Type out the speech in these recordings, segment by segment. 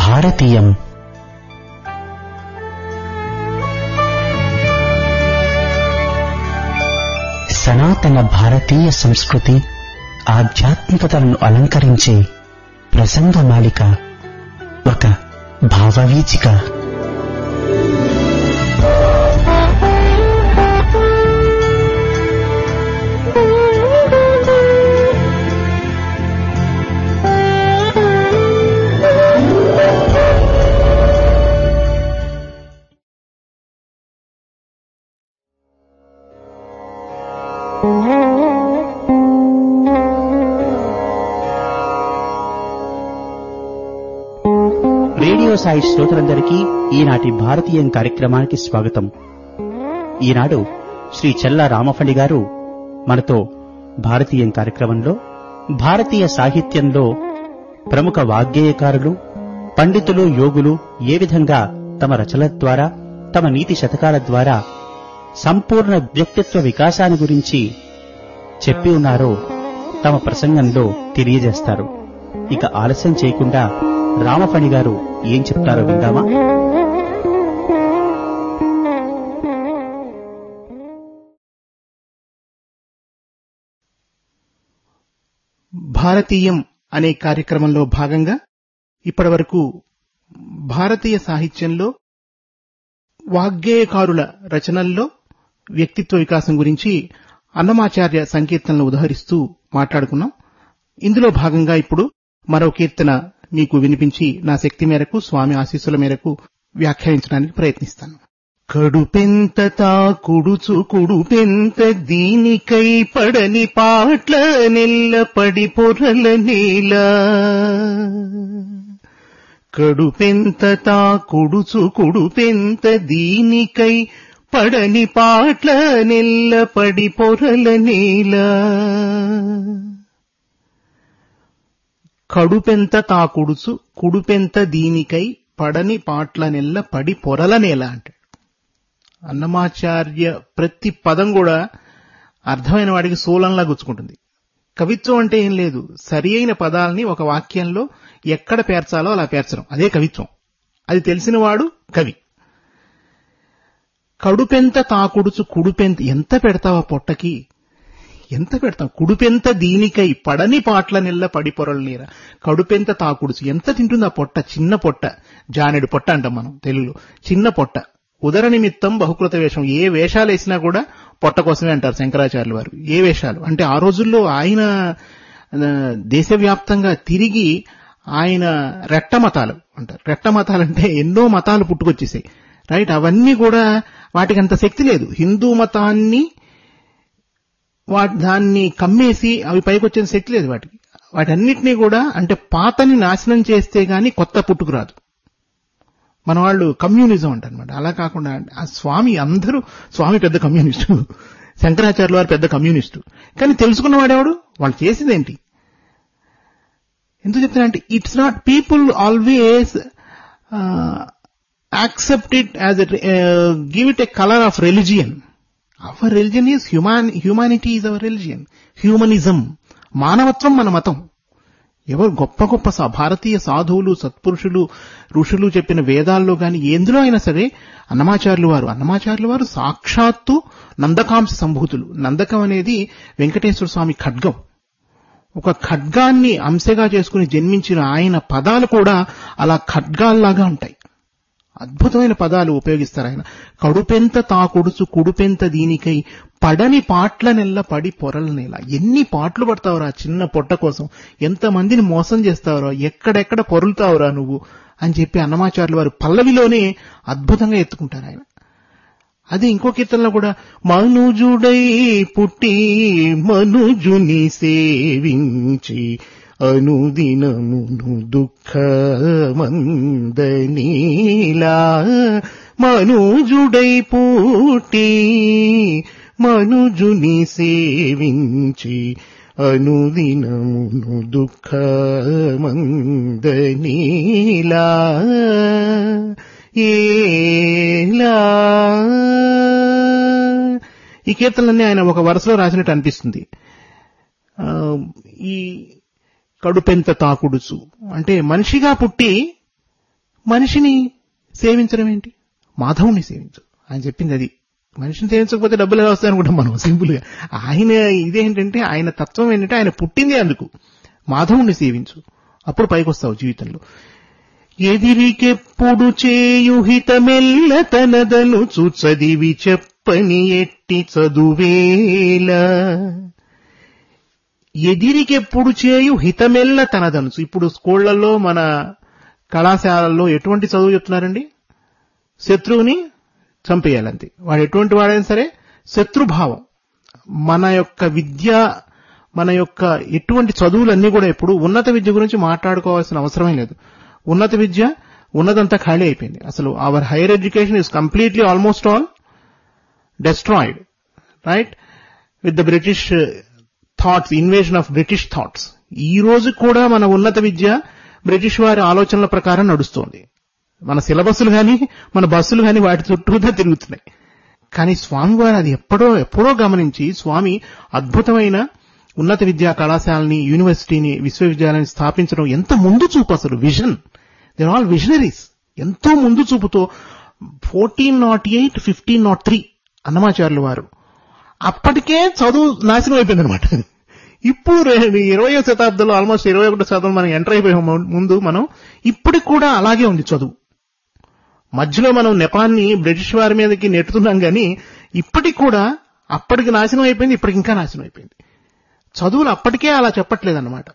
భారతీయం. సనాతన భారతీయ సంస్కృతి ఆధ్యాత్మికతలను అలంకరించే ప్రసంగమాలిక, ఒక భావవీచిక. రేడియో సాయి శ్రోతలందరికీ ఈనాటి భారతీయం కార్యక్రమానికి స్వాగతం. ఈనాడు శ్రీ చెల్లా రామఫణి గారు మనతో భారతీయం కార్యక్రమంలో భారతీయ సాహిత్యంలో ప్రముఖ వాగ్గేయకారులు, పండితులు, యోగులు ఏ విధంగా తమ రచనల ద్వారా, తమ నీతి శతకాల ద్వారా సంపూర్ణ వ్యక్తిత్వ వికాసాన్ని గురించి చెప్పి ఉన్నారో తమ ప్రసంగంలో తెలియజేస్తారు. ఇక ఆలస్యం చేయకుండా రామఫణి గారు ఏం చెప్తారో విందామా? భారతీయం అనే కార్యక్రమంలో భాగంగా ఇప్పటివరకు భారతీయ సాహిత్యంలో వాగ్గేయకారుల రచనల్లో వ్యక్తిత్వ వికాసం గురించి అన్నమాచార్య సంకీర్తనలు ఉదహరిస్తూ మాట్లాడుకున్నాం. ఇందులో భాగంగా ఇప్పుడు మరో కీర్తన మీకు వినిపించి నా శక్తి మేరకు, స్వామి ఆశీస్సుల మేరకు వ్యాఖ్యానించడానికి ప్రయత్నిస్తాను. కడుపెంత తాకుడుచు కుడుపెంత దీనికై పడని పాట్ల నెల్లపడి పొరల నీలా. కడుపెంత తాకుడుచు కుడుపెంత దీనికై పడని పాట్ల నెల్లపడి పొరల నీలా. కడుపెంత తాకుడుచు కుడుపెంత దీనికై పడని పాట్ల నెల్ల పడి పొరల నేల అంటాడు అన్నమాచార్య. ప్రతి పదం కూడా అర్థమైన వాడికి సూలంలా గుచ్చుకుంటుంది. కవిత్వం అంటే ఏం లేదు, సరి అయిన పదాలని ఒక వాక్యంలో ఎక్కడ పేర్చాలో అలా పేర్చడం, అదే కవిత్వం. అది తెలిసిన వాడు కవి. కడుపెంత తాకుడుచు కుడుపెంత, ఎంత పెడతావా పొట్టకి, ఎంత పెడతాం. కుడుపెంత దీనికై పడని పాట్ల నెల్ల పడి పొరల నీర. కడుపెంత తాకుడుచు, ఎంత తింటుంది ఆ పొట్ట, చిన్న పొట్ట, జానెడు పొట్ట అంటాం మనం తెలుగులో, చిన్న పొట్ట. ఉదర నిమిత్తం బహుకృత వేషం, ఏ వేషాలు వేసినా కూడా పొట్ట కోసమే అంటారు శంకరాచార్యుల వారు. ఏ వేషాలు అంటే ఆ రోజుల్లో ఆయన దేశవ్యాప్తంగా తిరిగి ఆయన రెట్టమతాలు అంటారు. రెట్టమతాలంటే ఎన్నో మతాలు పుట్టుకొచ్చేసాయి, రైట్. అవన్నీ కూడా వాటికి అంత శక్తి లేదు. హిందూ మతాన్ని దాన్ని కమ్మేసి అవి పైకి వచ్చిన శక్తి లేదు వాటికి. వాటన్నిటినీ కూడా అంటే పాతని నాశనం చేస్తే గాని కొత్త పుట్టుకురాదు. మన వాళ్ళు కమ్యూనిజం అంటారనమాట. అలా కాకుండా ఆ స్వామి పెద్ద కమ్యూనిస్టు, శంకరాచార్యుల వారు పెద్ద కమ్యూనిస్టు. కానీ తెలుసుకున్నవాడేవాడు, వాళ్ళు చేసేదేంటి, ఎందుకు చెప్తానంటే it's not people always accept it as give it a colour of religion. Our religion is humanity is our religion. Humanism. మానవత్వం మన మతం. ఎవరు గొప్ప గొప్ప భారతీయ సాధువులు, సత్పురుషులు, ఋషులు చెప్పిన వేదాల్లో గాని ఎందులో అయినా సరే అన్నమాచార్యుల వారు సాక్షాత్తు నందకాంశ సంభూతులు. నందకం అనేది వెంకటేశ్వర స్వామి ఖడ్గం. ఒక ఖడ్గాన్ని అంశగా చేసుకుని జన్మించిన ఆయన పదాలు కూడా అలా ఖడ్గాల్లాగా ఉంటాయి. అద్భుతమైన పదాలు ఉపయోగిస్తారు ఆయన. కడుపెంత తాకుడుచు కుడుపెంత దీనికై పడని పాట్ల నెల్ల పడి పొరల నేల. ఎన్ని పాటలు పడతావురా చిన్న పొట్ట కోసం, ఎంతమందిని మోసం చేస్తావురా, ఎక్కడెక్కడ పొరులుతావురా నువ్వు అని చెప్పి అన్నమాచార్యుల వారు పల్లవిలోనే అద్భుతంగా ఎత్తుకుంటారు ఆయన. అది ఇంకో కీర్తనలో కూడా మనుజుడై పుట్టి మనుజుని సేవించి అనుదినమును దుఃఖమందనీలా. మనుజుడై పుట్టి మనుజుని సేవించి అనుదినమును దుఃఖమందనీలా. ఏలా ఈ కీర్తనలన్నీ ఆయన ఒక వరుసలో రాసినట్టు అనిపిస్తుంది. ఈ కడుపెంత తాకుడుచు అంటే మనిషిగా పుట్టి మనిషిని సేవించడం ఏంటి? మాధవుని సేవించు. ఆయన చెప్పింది అది. మనిషిని సేవించకపోతే డబ్బులు ఎలా వస్తాయి అనుకుంటాం మనం సింపుల్ గా. ఆయన ఇదేంటంటే, ఆయన తత్వం ఏంటంటే, ఆయన పుట్టింది అందుకు. మాధవుని సేవించు, అప్పుడు పైకొస్తావు జీవితంలో. ఎదిరికెప్పుడు చేయుహితమెల్ల తనదను చదివి చెప్పని ఎట్టి చదువేల. ఎదిరికెప్పుడు చేయు హితమెల్ల తనదనుచు. ఇప్పుడు స్కూళ్లలో, మన కళాశాలల్లో ఎటువంటి చదువు చెప్తున్నారండి? శత్రువుని చంపేయాలంతే. వాడు ఎటువంటి వాడైనా సరే శత్రుభావం. మన యొక్క విద్య, మన యొక్క ఎటువంటి చదువులన్నీ కూడా ఇప్పుడు ఉన్నత విద్య గురించి మాట్లాడుకోవాల్సిన అవసరమే లేదు. ఉన్నత విద్య ఉన్నదంతా ఖాళీ అయిపోయింది. అసలు our higher education is completely almost all destroyed, right, with the British thoughts, invasion of British thoughts. ఈ రోజు కూడా మన ఉన్నత విద్య బ్రిటిష్ వారి ఆలోచనల ప్రకారం నడుస్తోంది. మన సిలబస్లు కానీ, మన బస్సులు కానీ వాటి చుట్టూగా తిరుగుతున్నాయి. కానీ స్వామివారు అది ఎప్పుడో గమనించి, స్వామి అద్భుతమైన ఉన్నత విద్యా కళాశాలని, యూనివర్సిటీని, విశ్వవిద్యాలయాన్ని స్థాపించడం ఎంత ముందు చూపు. అసలు vision, they are all visionaries. ఎంతో ముందు చూపుతో 1408, 1503 అన్నమాచార్యుల వారు అప్పటికే చదువు నాశనం అయిపోయిందనమాట. ఇప్పుడు 20వ శతాబ్దంలో, ఆల్మోస్ట్ 21వ శతాబ్దం మనం ఎంటర్ అయిపోయే ముందు మనం ఇప్పటికి కూడా అలాగే ఉంది చదువు. మధ్యలో మనం నెపాన్ని బ్రిటిష్ వారి మీదకి నెట్టుతున్నాం కానీ ఇప్పటికి కూడా అప్పటికి నాశనం అయిపోయింది, ఇప్పటికి ఇంకా నాశనం అయిపోయింది. చదువులు అప్పటికే అలా చెప్పట్లేదన్నమాట.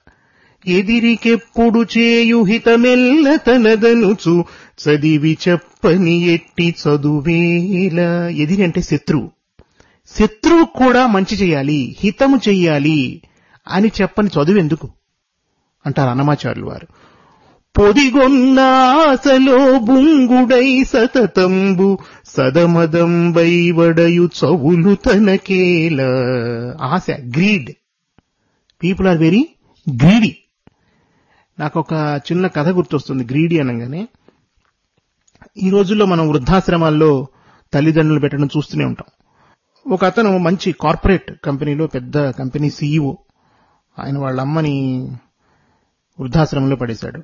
ఎదిరికెప్పుడు చేయుహితమెల్ల తనదనుచు చదివి చెప్పని ఎట్టి చదువేల. ఎదిరి అంటే శత్రువు. శత్రువు కూడా మంచి చెయ్యాలి, హితము చెయ్యాలి అని చెప్పని చదువు ఎందుకు అంటారు అన్నమాచార్యులు వారు. పొదిగొన్నాసలో బుంగుడై సతతంబు సదమదంబై వడయు చవులు తనకేల. ఆశ, greed. People are very greedy. నాకు ఒక చిన్న కథ గుర్తొస్తుంది గ్రీడీ అనగానే. ఈ రోజుల్లో మనం వృద్ధాశ్రమాల్లో తల్లిదండ్రులు పెట్టడం చూస్తూనే ఉంటాం. ఒక అతను మంచి కార్పొరేట్ కంపెనీలో, పెద్ద కంపెనీ సీఈఓ. ఆయన వాళ్ళ అమ్మని వృద్ధాశ్రమంలో పడేశాడు.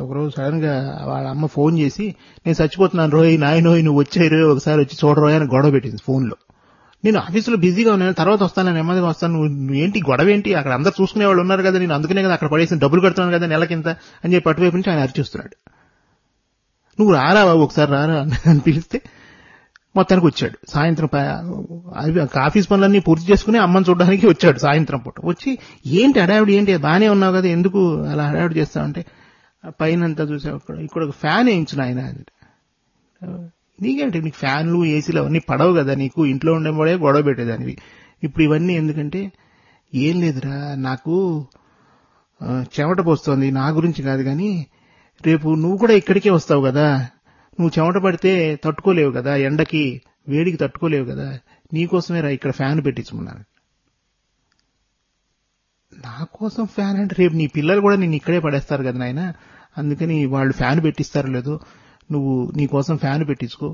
ఒకరోజు సడన్ గా వాళ్ళ అమ్మ ఫోన్ చేసి, నేను చచ్చిపోతున్నాను రోయ్, నాయనోయ్ నువ్వు వచ్చారు, ఒకసారి వచ్చి చూడరోయ్ అని గొడవ పెట్టింది ఫోన్లో. నేను ఆఫీసులో బిజీగా ఉన్నాను, తర్వాత వస్తాను, నేను నెమ్మదిగా వస్తాను, నువ్వు ఏంటి గొడవ ఏంటి, అక్కడ అందరు చూసుకునే వాళ్ళు ఉన్నారు కదా, నేను అందుకనే కదా అక్కడ పడేసి డబ్బులు కడుతున్నాను కదా నెలకింత అని చెప్పి అటువైపు నుంచి ఆయన అరిచేస్తున్నాడు. నువ్వు రారా ఒకసారి రారా అని పిలిస్తే మొత్తానికి వచ్చాడు. సాయంత్రం ఆఫీస్ పనులన్నీ పూర్తి చేసుకుని అమ్మని చూడడానికి వచ్చాడు సాయంత్రం పూట. వచ్చి ఏంటి హడావిడి, ఏంటి బానే ఉన్నావు కదా, ఎందుకు అలా హడావిడి చేస్తావంటే, పైనంతా చూసావు, ఇక్కడ ఒక ఫ్యాన్ వేయించిన ఆయన. నీకేంటి, నీకు ఫ్యాన్లు ఏసీలు అవన్నీ పడవు కదా, నీకు ఇంట్లో ఉండేవాడే గొడవ పెట్టేదానివి, ఇప్పుడు ఇవన్నీ ఎందుకంటే, ఏం లేదురా నాకు చెమట పోస్తోంది, నా గురించి కాదు కానీ రేపు నువ్వు కూడా ఇక్కడికే వస్తావు కదా, నువ్వు చెమట పడితే తట్టుకోలేవు కదా, ఎండకి వేడికి తట్టుకోలేవు కదా, నీకోసమే రా ఇక్కడ ఫ్యాన్ పెట్టించుకున్నాను. నా కోసం ఫ్యాన్ అంటే రేపు నీ పిల్లలు కూడా నేను ఇక్కడే పడేస్తారు కదా నాయన, అందుకని వాళ్ళు ఫ్యాన్ పెట్టిస్తారో లేదో నువ్వు నీ కోసం ఫ్యాన్ పెట్టించుకో,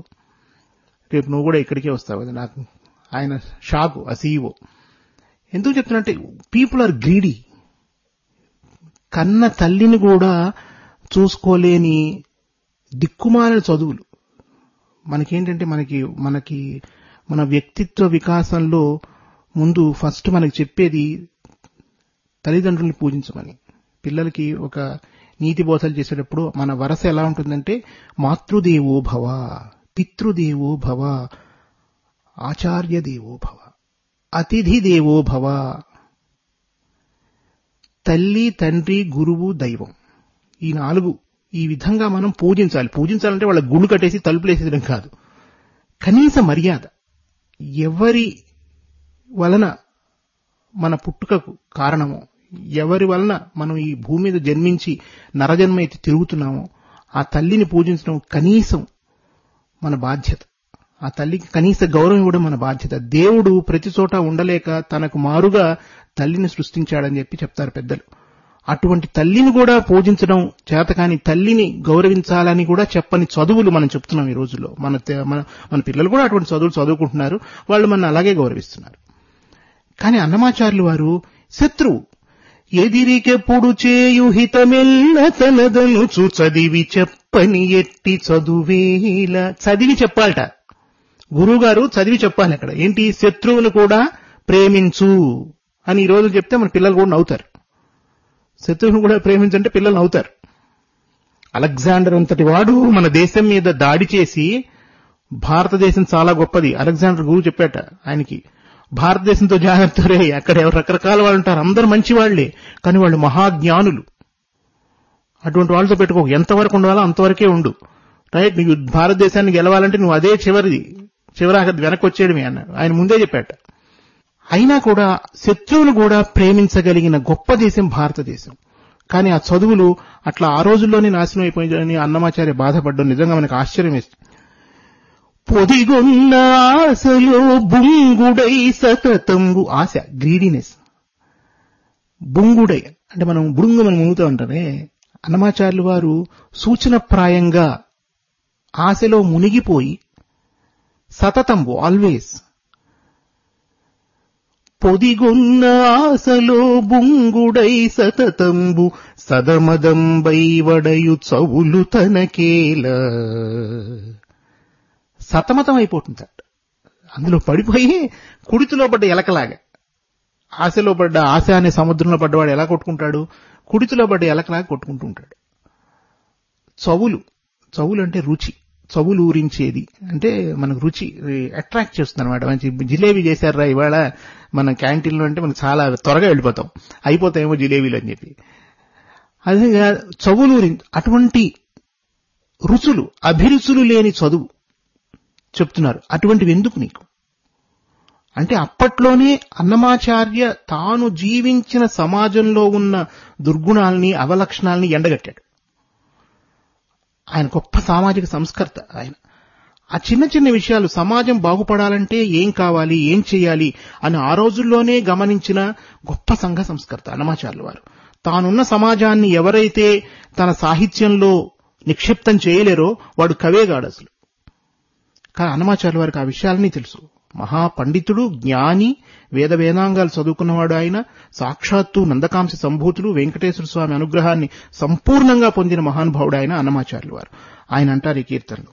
రేపు నువ్వు కూడా ఇక్కడికే వస్తావు కదా. నాకు ఆయన షాకు, ఆ సీఈఓ. ఎందుకు చెప్తున్నంటే పీపుల్ ఆర్ గ్రీడీ. కన్న తల్లిని కూడా చూసుకోలేని దిక్కుమాలిన చదువులు. మనకేంటంటే మనకి మన వ్యక్తిత్వ వికాసంలో ముందు ఫస్ట్ మనకి చెప్పేది తల్లిదండ్రుల్ని పూజించమని. పిల్లలకి ఒక నీతి బోధలు చేసేటప్పుడు మన వరస ఎలా ఉంటుందంటే, మాతృదేవో భవ, పితృదేవో భవ, ఆచార్య దేవో భవ, అతిథి దేవో భవ. తల్లి, తండ్రి, గురువు, దైవం, ఈ 4 ఈ విధంగా మనం పూజించాలి. పూజించాలంటే వాళ్ళ గుళ్ళు కట్టేసి తలుపులేసేయడం కాదు, కనీస మర్యాద. ఎవరి వలన మన పుట్టుకకు కారణమో, ఎవరి వలన మనం ఈ భూమి మీద జన్మించి నరజన్మ అయితే తిరుగుతున్నామో ఆ తల్లిని పూజించడం కనీసం మన బాధ్యత. ఆ తల్లికి కనీస గౌరవం ఇవ్వడం మన బాధ్యత. దేవుడు ప్రతి చోట ఉండలేక తనకు మారుగా తల్లిని సృష్టించాడని చెప్పి చెప్తారు పెద్దలు. అటువంటి తల్లిని కూడా పూజించడం చేతకాని తల్లిని గౌరవించాలని కూడా చెప్పని చదువులు మనం చెప్తున్నాం ఈ రోజుల్లో. మన పిల్లలు కూడా అటువంటి చదువులు చదువుకుంటున్నారు, వాళ్ళు మన అలాగే గౌరవిస్తున్నారు. కానీ అన్నమాచార్యులు వారు శత్రువు. ఎదిరికెప్పుడు చేయు హితమెల్ల తనదనుచు చదివి చెప్పని ఎట్టి చదువేల. చదివి చెప్పాలట గురువుగారు, చదివి చెప్పాలి. అక్కడ ఏంటి, శత్రువును కూడా ప్రేమించు అని ఈ రోజు చెప్తే మన పిల్లలు కూడా నవ్వుతారు. శత్రువును కూడా ప్రేమించంటే పిల్లలు నవ్వుతారు. అలెగ్జాండర్ అంతటి వాడు మన దేశం మీద దాడి చేసి, భారతదేశం చాలా గొప్పది, అలెగ్జాండర్ గురువు చెప్పాట ఆయనకి, భారతదేశంతో జాగ్రత్త రే, అక్కడ రకరకాల వాళ్ళు ఉంటారు, అందరూ మంచి వాళ్లే, కానీ వాళ్ళు మహాజ్ఞానులు, అటువంటి వాళ్ళతో పెట్టుకో, ఎంతవరకు ఉండాలో అంతవరకే ఉండు, రైట్. నీకు భారతదేశాన్ని గెలవాలంటే నువ్వు అదే చివరి వెనక్కి వచ్చేయడమే అన్నాడు. ఆయన ముందే చెప్పాట. అయినా కూడా శత్రువులు కూడా ప్రేమించగలిగిన గొప్ప దేశం భారతదేశం. కానీ ఆ చదువులు అట్లా ఆ రోజుల్లోనే నాశనం అయిపోయిందని అన్నమాచార్య బాధపడ్డం నిజంగా మనకు ఆశ్చర్యం వేస్తుంది. పొదిగొన్న ఆశలో బుంగుడై సతతంబు, ఆశ, గ్రీడీనెస్, బుంగుడై అంటే మనం బుడుంగు మనం ఊగుతూ ఉంటారే, అన్నమాచార్యులు వారు సూచనప్రాయంగా ఆశలో మునిగిపోయి సతతంబు, ఆల్వేస్, పొదిగొన్న ఆశలో బుంగుడై సతతంబు సదమదంబై వడయు చవులు తనకేల. సతమతం అయిపోతుంటాడు, అందులో పడిపోయి కుడితిలో పడ్డ ఎలకలాగా. ఆశలో పడ్డ, ఆశ అనే సముద్రంలో పడ్డవాడు ఎలా కొట్టుకుంటాడు, కుడితిలో పడ్డ ఎలకలాగా కొట్టుకుంటూ ఉంటాడు. చవులు అంటే రుచి, చవులు ఊరించేది అంటే మనకు రుచి అట్రాక్ట్ చేస్తుంది అనమాట. మంచి జిలేబీ చేశారా ఇవాళ మన క్యాంటీన్లో అంటే మనకు చాలా త్వరగా వెళ్ళిపోతాం, అయిపోతాయేమో జిలేబీలు అని చెప్పి. అదే చవులు అటువంటి రుచులు, అభిరుచులు లేని చదువు చెప్తున్నారు. అటువంటివి ఎందుకు నీకు అంటే, అప్పట్లోనే అన్నమాచార్య తాను జీవించిన సమాజంలో ఉన్న దుర్గుణాలని, అవలక్షణాలని ఎండగట్టాడు. ఆయన గొప్ప సామాజిక సంస్కర్త. ఆయన ఆ చిన్న చిన్న విషయాలు, సమాజం బాగుపడాలంటే ఏం కావాలి, ఏం చేయాలి అని ఆ రోజుల్లోనే గమనించిన గొప్ప సంఘ సంస్కర్త అన్నమాచార్యుల వారు. తానున్న సమాజాన్ని ఎవరైతే తన సాహిత్యంలో నిక్షిప్తం చేయలేరో వాడు కవేగాడు అసలు. కానీ అన్నమాచార్యుల వారికి ఆ విషయాలన్నీ తెలుసు. మహాపండితుడు, జ్ఞాని, వేదాంగాలు చదువుకున్నవాడు ఆయన. సాక్షాత్తు నందకాంశ సంభూతులు, వెంకటేశ్వర స్వామి అనుగ్రహాన్ని సంపూర్ణంగా పొందిన మహానుభావుడు ఆయన అన్నమాచార్యుల వారు. ఆయన అంటారు ఈ కీర్తనలో,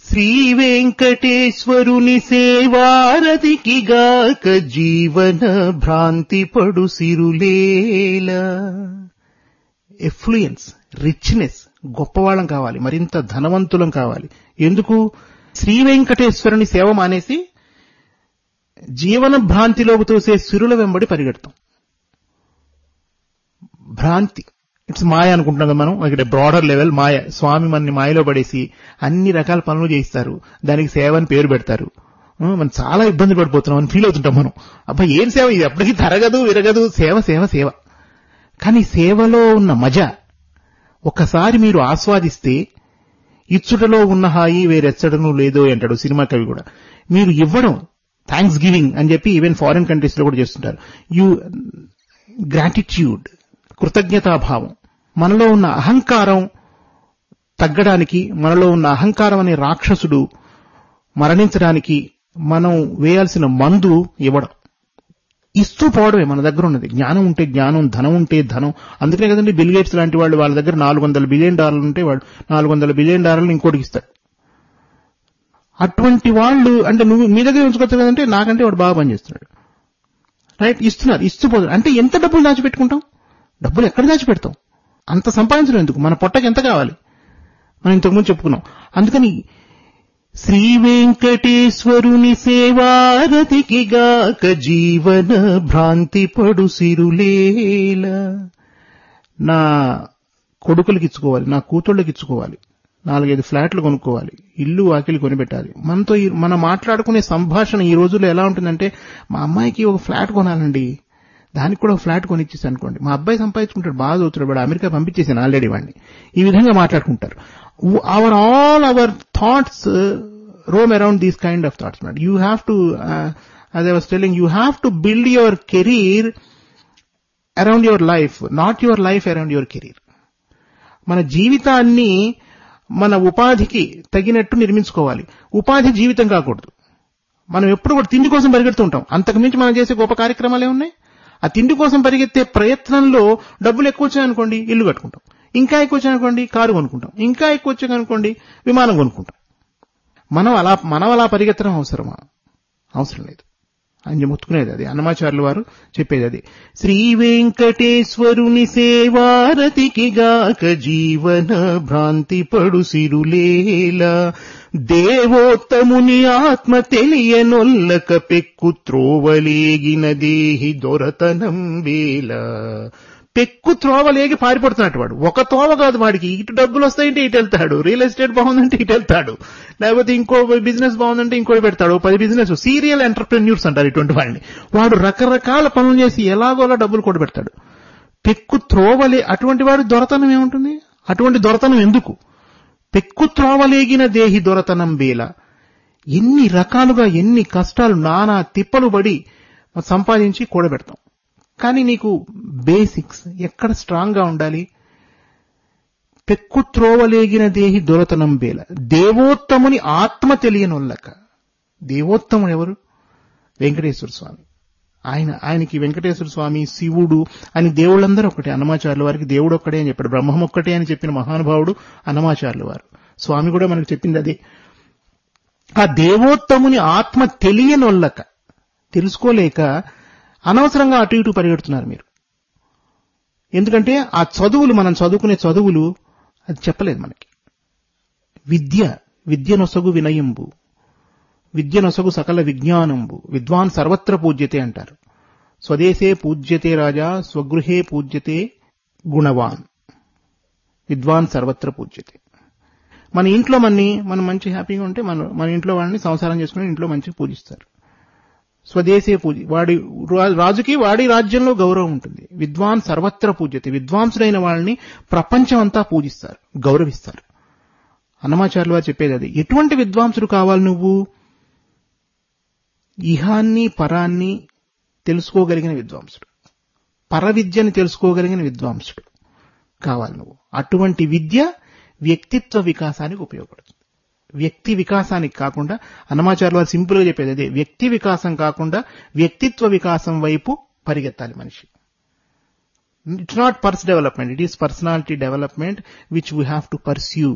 శ్రీ వెంకటేశ్వరుని సేవారతికి గాక జీవన భ్రాంతి పడు సిరులేల. ఎఫ్లుయెన్స్, రిచ్నెస్, గొప్పవాళ్ళం కావాలి, మరింత ధనవంతులం కావాలి. ఎందుకు? శ్రీ వెంకటేశ్వరుని సేవ మానేసి జీవన భ్రాంతిలోకి తోసే సిరుల వెంబడి పరిగెడతాం. భ్రాంతి, ఇట్స్ మాయ అనుకుంటున్నాం కదా మనం. ఇక్కడ బ్రాడర్ లెవెల్ మాయ. స్వామి మనని మాయలో పడేసి అన్ని రకాల పనులు చేయిస్తారు, దానికి సేవ అని పేరు పెడతారు. మనం చాలా ఇబ్బంది పడిపోతున్నాం అని ఫీల్ అవుతుంటాం మనం. అబ్బా ఏం సేవ ఇది, అప్పటికీ తరగదు విరగదు, సేవ సేవ సేవ. కానీ సేవలో ఉన్న మజా ఒక్కసారి మీరు ఆస్వాదిస్తే ఇచ్చుటలో ఉన్న హాయి వేరెచ్చడను లేదో అంటాడు సినిమా కవి కూడా. మీరు ఇవ్వడం, థ్యాంక్స్ గివింగ్ అని చెప్పి ఈవెన్ ఫారిన్ కంట్రీస్ లో కూడా చేస్తుంటారు. గ్రాటిట్యూడ్, కృతజ్ఞతాభావం. మనలో ఉన్న అహంకారం తగ్గడానికి, మనలో ఉన్న అహంకారం అనే రాక్షసుడు మరణించడానికి మనం వేయాల్సిన మందు ఇవ్వడం, ఇస్తూ పోవడమే మన దగ్గర ఉన్నది. జ్ఞానం ఉంటే జ్ఞానం, ధనం ఉంటే ధనం. అందుకనే కదండి బిల్ గేట్స్ లాంటి వాళ్ళు, వాళ్ళ దగ్గర $400 బిలియన్ ఉంటే వాడు $400 బిలియన్ ఇంకోటికి ఇస్తాడు. అటువంటి వాళ్ళు అంటే నువ్వు మీ దగ్గర ఉంచుకోవచ్చు కదంటే, నాకంటే వాడు బాగా పనిచేస్తున్నాడు, రైట్, ఇస్తున్నారు, ఇస్తూ పోతారు. అంటే ఎంత డబ్బులు దాచిపెట్టుకుంటాం? డబ్బులు ఎక్కడ దాచిపెడతాం? అంత సంపాదించడం ఎందుకు? మన పొట్టకి ఎంత కావాలి? మనం ఇంతకుముందు చెప్పుకున్నాం. అందుకని శ్రీ వెంకటేశ్వరుని సేవారతికి గాక జీవన భ్రాంతి పడు సిరులేల. నా కొడుకులకి ఇచ్చుకోవాలి, నా కూతుళ్ళకి ఇచ్చుకోవాలి, 4-5 ఫ్లాట్లు కొనుక్కోవాలి, ఇల్లు వాకిలి కొనిపెట్టాలి. మనతో మనం మాట్లాడుకునే సంభాషణ ఈ రోజుల్లో ఎలా ఉంటుందంటే, మా అమ్మాయికి ఒక ఫ్లాట్ కొనాలండి, దానికి కూడా ఒక ఫ్లాట్ కొనిచ్చేసి అనుకోండి, మా అబ్బాయి సంపాదించుకుంటాడు, బాగా చదువుతాడు, వాడు అమెరికా పంపించేసాను ఆల్రెడీ వాడిని. ఈ విధంగా మాట్లాడుకుంటారు. all our thoughts roam around these kind of thoughts. You have to, as I was telling, you have to build your career around your life, not your life around your career. మన జీవితాన్ని మన ఉపాధికి తగినట్టు నిర్మించుకోవాలి. ఉపాధి జీవితం కాకూడదు. మనం ఎప్పుడు కూడా తిండి కోసం పరిగెడుతూ ఉంటాం. అంతకుమించి మనం చేసే గొప్ప కార్యక్రమాలే ఉన్నాయి. ఆ తిండి కోసం పరిగెత్తే ప్రయత్నంలో డబ్బులు ఎక్కువ వచ్చాయనుకోండి ఇల్లు కట్టుకుంటాం, ఇంకా ఎక్కువ వచ్చాయనుకోండి కారు కొనుక్కుంటాం, ఇంకా ఎక్కువ వచ్చాయనుకోండి విమానం కొనుక్కుంటాం. మనం అలా పరిగెత్తడం అవసరం లేదు. ఆయన చెప్పుకునేది అది, అన్నమాచార్యుల వారు చెప్పేది అది. శ్రీ వెంకటేశ్వరుని సేవారతికి గాక జీవన భ్రాంతి పడు సిరులేలా, దేవోత్తముని ఆత్మ తెలియనొల్లక పెక్కు త్రోవలేగిన దేహి దొరతనం వేల. పెక్కు త్రోవలేగి పారిపడుతున్నట్టు వాడు. ఒక తోవ కాదు వాడికి, ఇటు డబ్బులు వస్తాయంటే ఇటు వెళ్తాడు, రియల్ ఎస్టేట్ బాగుందంటే ఇటు వెళ్తాడు, లేకపోతే ఇంకో బిజినెస్ బాగుందంటే ఇంకోటి పెడతాడు, 10 బిజినెస్. సీరియల్ ఎంటర్ప్రెన్యూర్స్ అంటారు ఇటువంటి వాడిని. వాడు రకరకాల పనులు చేసి ఎలాగోలా డబ్బులు కూడా పెడతాడు. పెక్కు త్రోవలే, అటువంటి వాడి దొరతనం ఏముంటుంది? అటువంటి దొరతనం ఎందుకు? పెక్కు త్రోవలేగిన దేహి దొరతనం బేల. ఎన్ని రకాలుగా ఎన్ని కష్టాలు నానా తిప్పలు పడి సంపాదించి కూడబెడతాం. కానీ నీకు బేసిక్స్ ఎక్కడ స్ట్రాంగ్ గా ఉండాలి? పెక్కు త్రోవలేగిన దేహి దొరతనం బేల, దేవోత్తముని ఆత్మ తెలియనొల్లక. దేవోత్తముడు ఎవరు? వెంకటేశ్వర స్వామి. ఆయనకి వెంకటేశ్వర స్వామి, శివుడు అని దేవుళ్ళందరూ ఒకటే. అన్నమాచార్యుల వారికి దేవుడు ఒక్కడే అని చెప్పాడు. బ్రహ్మం ఒక్కటే అని చెప్పిన మహానుభావుడు అన్నమాచార్యుల వారు. స్వామి కూడా మనకు చెప్పింది అదే. ఆ దేవోత్తముని ఆత్మ తెలియనొల్లక, తెలుసుకోలేక అనవసరంగా అటు ఇటు పరిగెడుతున్నారు మీరు. ఎందుకంటే ఆ చదువులు, మనం చదువుకునే చదువులు అది చెప్పలేదు మనకి. విద్యనొసగు వినయంబు, విద్యనొసగు సకల విజ్ఞానంబు, విద్వాన్ సర్వత్ర పూజ్యతే అంటారు. స్వదేశే పూజ్యతే రాజా, స్వగృహే పూజ్యతే గుణవాన్, విద్వాన్ సర్వత్ర పూజ్యతే. మన ఇంట్లో మనం మంచి హ్యాపీగా ఉంటే మన ఇంట్లో వాళ్ళని సంసారం చేసుకుని ఇంట్లో మంచిగా పూజిస్తారు. స్వదేశే వాడి రాజుకి వాడి రాజ్యంలో గౌరవం ఉంటుంది. విద్వాన్ సర్వత్ర పూజ్యతే, విద్వాంసుడైన వాళ్ళని ప్రపంచం అంతా పూజిస్తారు, గౌరవిస్తారు. అన్నమాచార్యుల వారు చెప్పేది అది. ఎటువంటి విద్వాంసుడు కావాలి నువ్వు? ఇహాన్ని పరాన్ని తెలుసుకోగలిగిన విద్వాంసుడు, పరవిద్యని తెలుసుకోగలిగిన విద్వాంసుడు కావాలి నువ్వు. అటువంటి విద్య వ్యక్తిత్వ వికాసానికి ఉపయోగపడుతుంది. వ్యక్తి వికాసానికి కాకుండా, అన్నమాచార్యుల వారు సింపుల్ గా చెప్పేది అదే, వ్యక్తి వికాసం కాకుండా వ్యక్తిత్వ వికాసం వైపు పరిగెత్తాలి మనిషి. It's not purse development, it is personality development which we have to pursue.